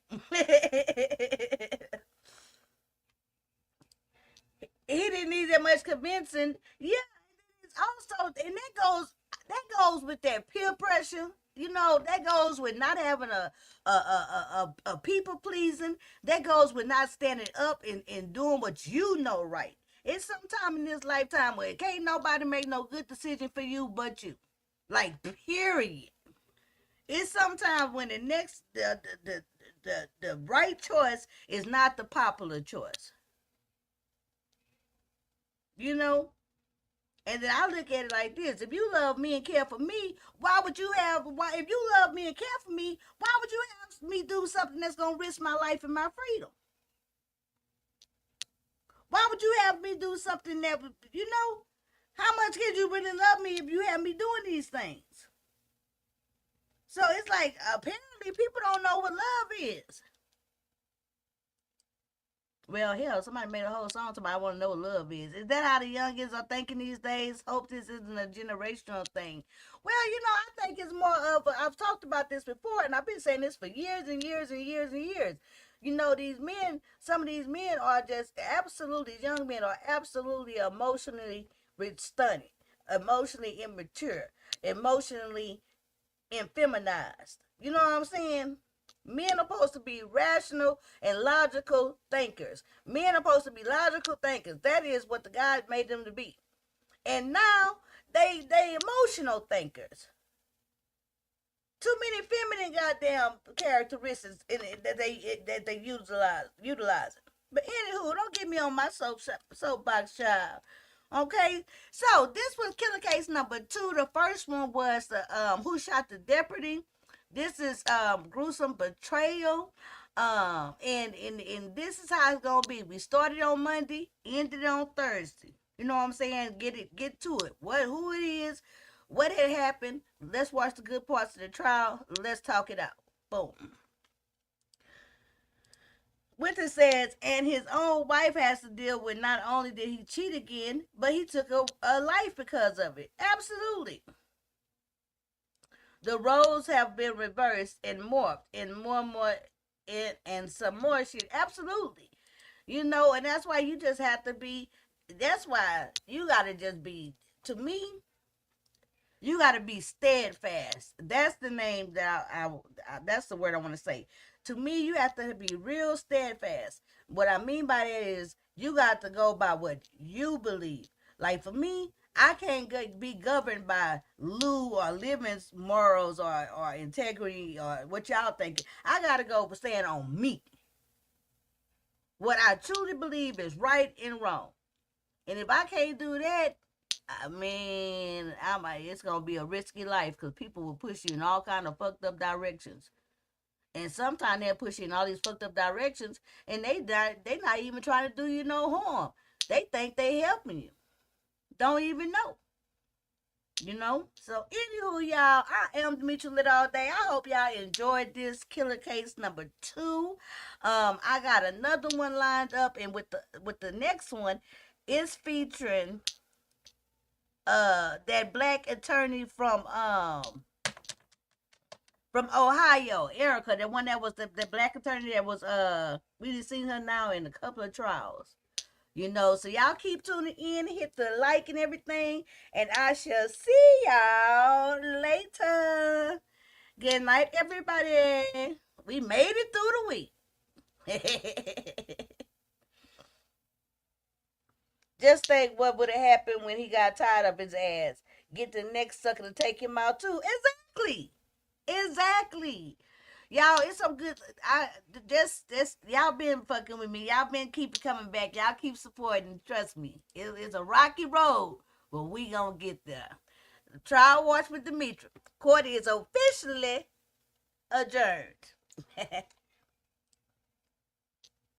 He didn't need that much convincing. Yeah, it's also, and that goes with that peer pressure. You know, that goes with not having a people pleasing. That goes with not standing up and doing what you know right. It's sometime in this lifetime where can't nobody make no good decision for you but you. Like, period. It's sometimes when the right choice is not the popular choice. You know? And then I look at it like this: if you love me and care for me, why would you have? Why, if you love me and care for me, why would you have me do something that's gonna risk my life and my freedom? Why would you have me do something that would, how much could you really love me if you have me doing these things? So it's like apparently people don't know what love is. Well, hell, somebody made a whole song to me. I want to know what love is. Is that how the youngins are thinking these days? Hope this isn't a generational thing. Well, I think it's more of I've talked about this before, and I've been saying this for years and years and years and years. These men, some of these men are just absolutely, these young men are absolutely emotionally stunted, emotionally immature, emotionally infeminized. You know what I'm saying? Men are supposed to be rational and logical thinkers. Men are supposed to be logical thinkers. That is what the God made them to be. And now they emotional thinkers. Too many feminine goddamn characteristics that they utilizing. But anywho, don't get me on my soapbox, child. Okay, so this was killer case number 2. The first one was the who shot the deputy. This is gruesome betrayal. And this is how it's gonna be. We started on Monday, ended on Thursday. You know what I'm saying? Get to it. Who it is, what had happened. Let's watch the good parts of the trial. Let's talk it out. Boom. Winter says, and his own wife has to deal with not only did he cheat again, but he took a life because of it. Absolutely. The roles have been reversed and morphed and more and some more shit. Absolutely. And that's why you just have to be, that's why you got to just be, to me, you got to be steadfast. That's the name that that's the word I want to say. To me, you have to be real steadfast. What I mean by that is you got to go by what you believe. Like for me, I can't be governed by Lou or Living's morals or integrity or what y'all thinking. I got to go for staying on me. What I truly believe is right and wrong. And if I can't do that, I mean, it's gonna be a risky life because people will push you in all kind of fucked up directions, and sometimes they'll push you in all these fucked up directions, and they not even trying to do you no harm. They think they helping you, don't even know. So anywho, y'all, I am Demetri Lit all day. I hope y'all enjoyed this killer case number 2. I got another one lined up, and with the next one, it's featuring that black attorney from Ohio, Erica, the one that was the black attorney that was we just seen her now in a couple of trials. So y'all keep tuning in, hit the like and everything, and I shall see y'all later. Good night, everybody. We made it through the week. Just think what would have happened when he got tired of his ass. Get the next sucker to take him out too. Exactly. Y'all, it's some good. I just y'all been fucking with me. Y'all been keep coming back. Y'all keep supporting. Trust me, it's a rocky road, but we gonna get there. The trial watch with Demetri. Court is officially adjourned.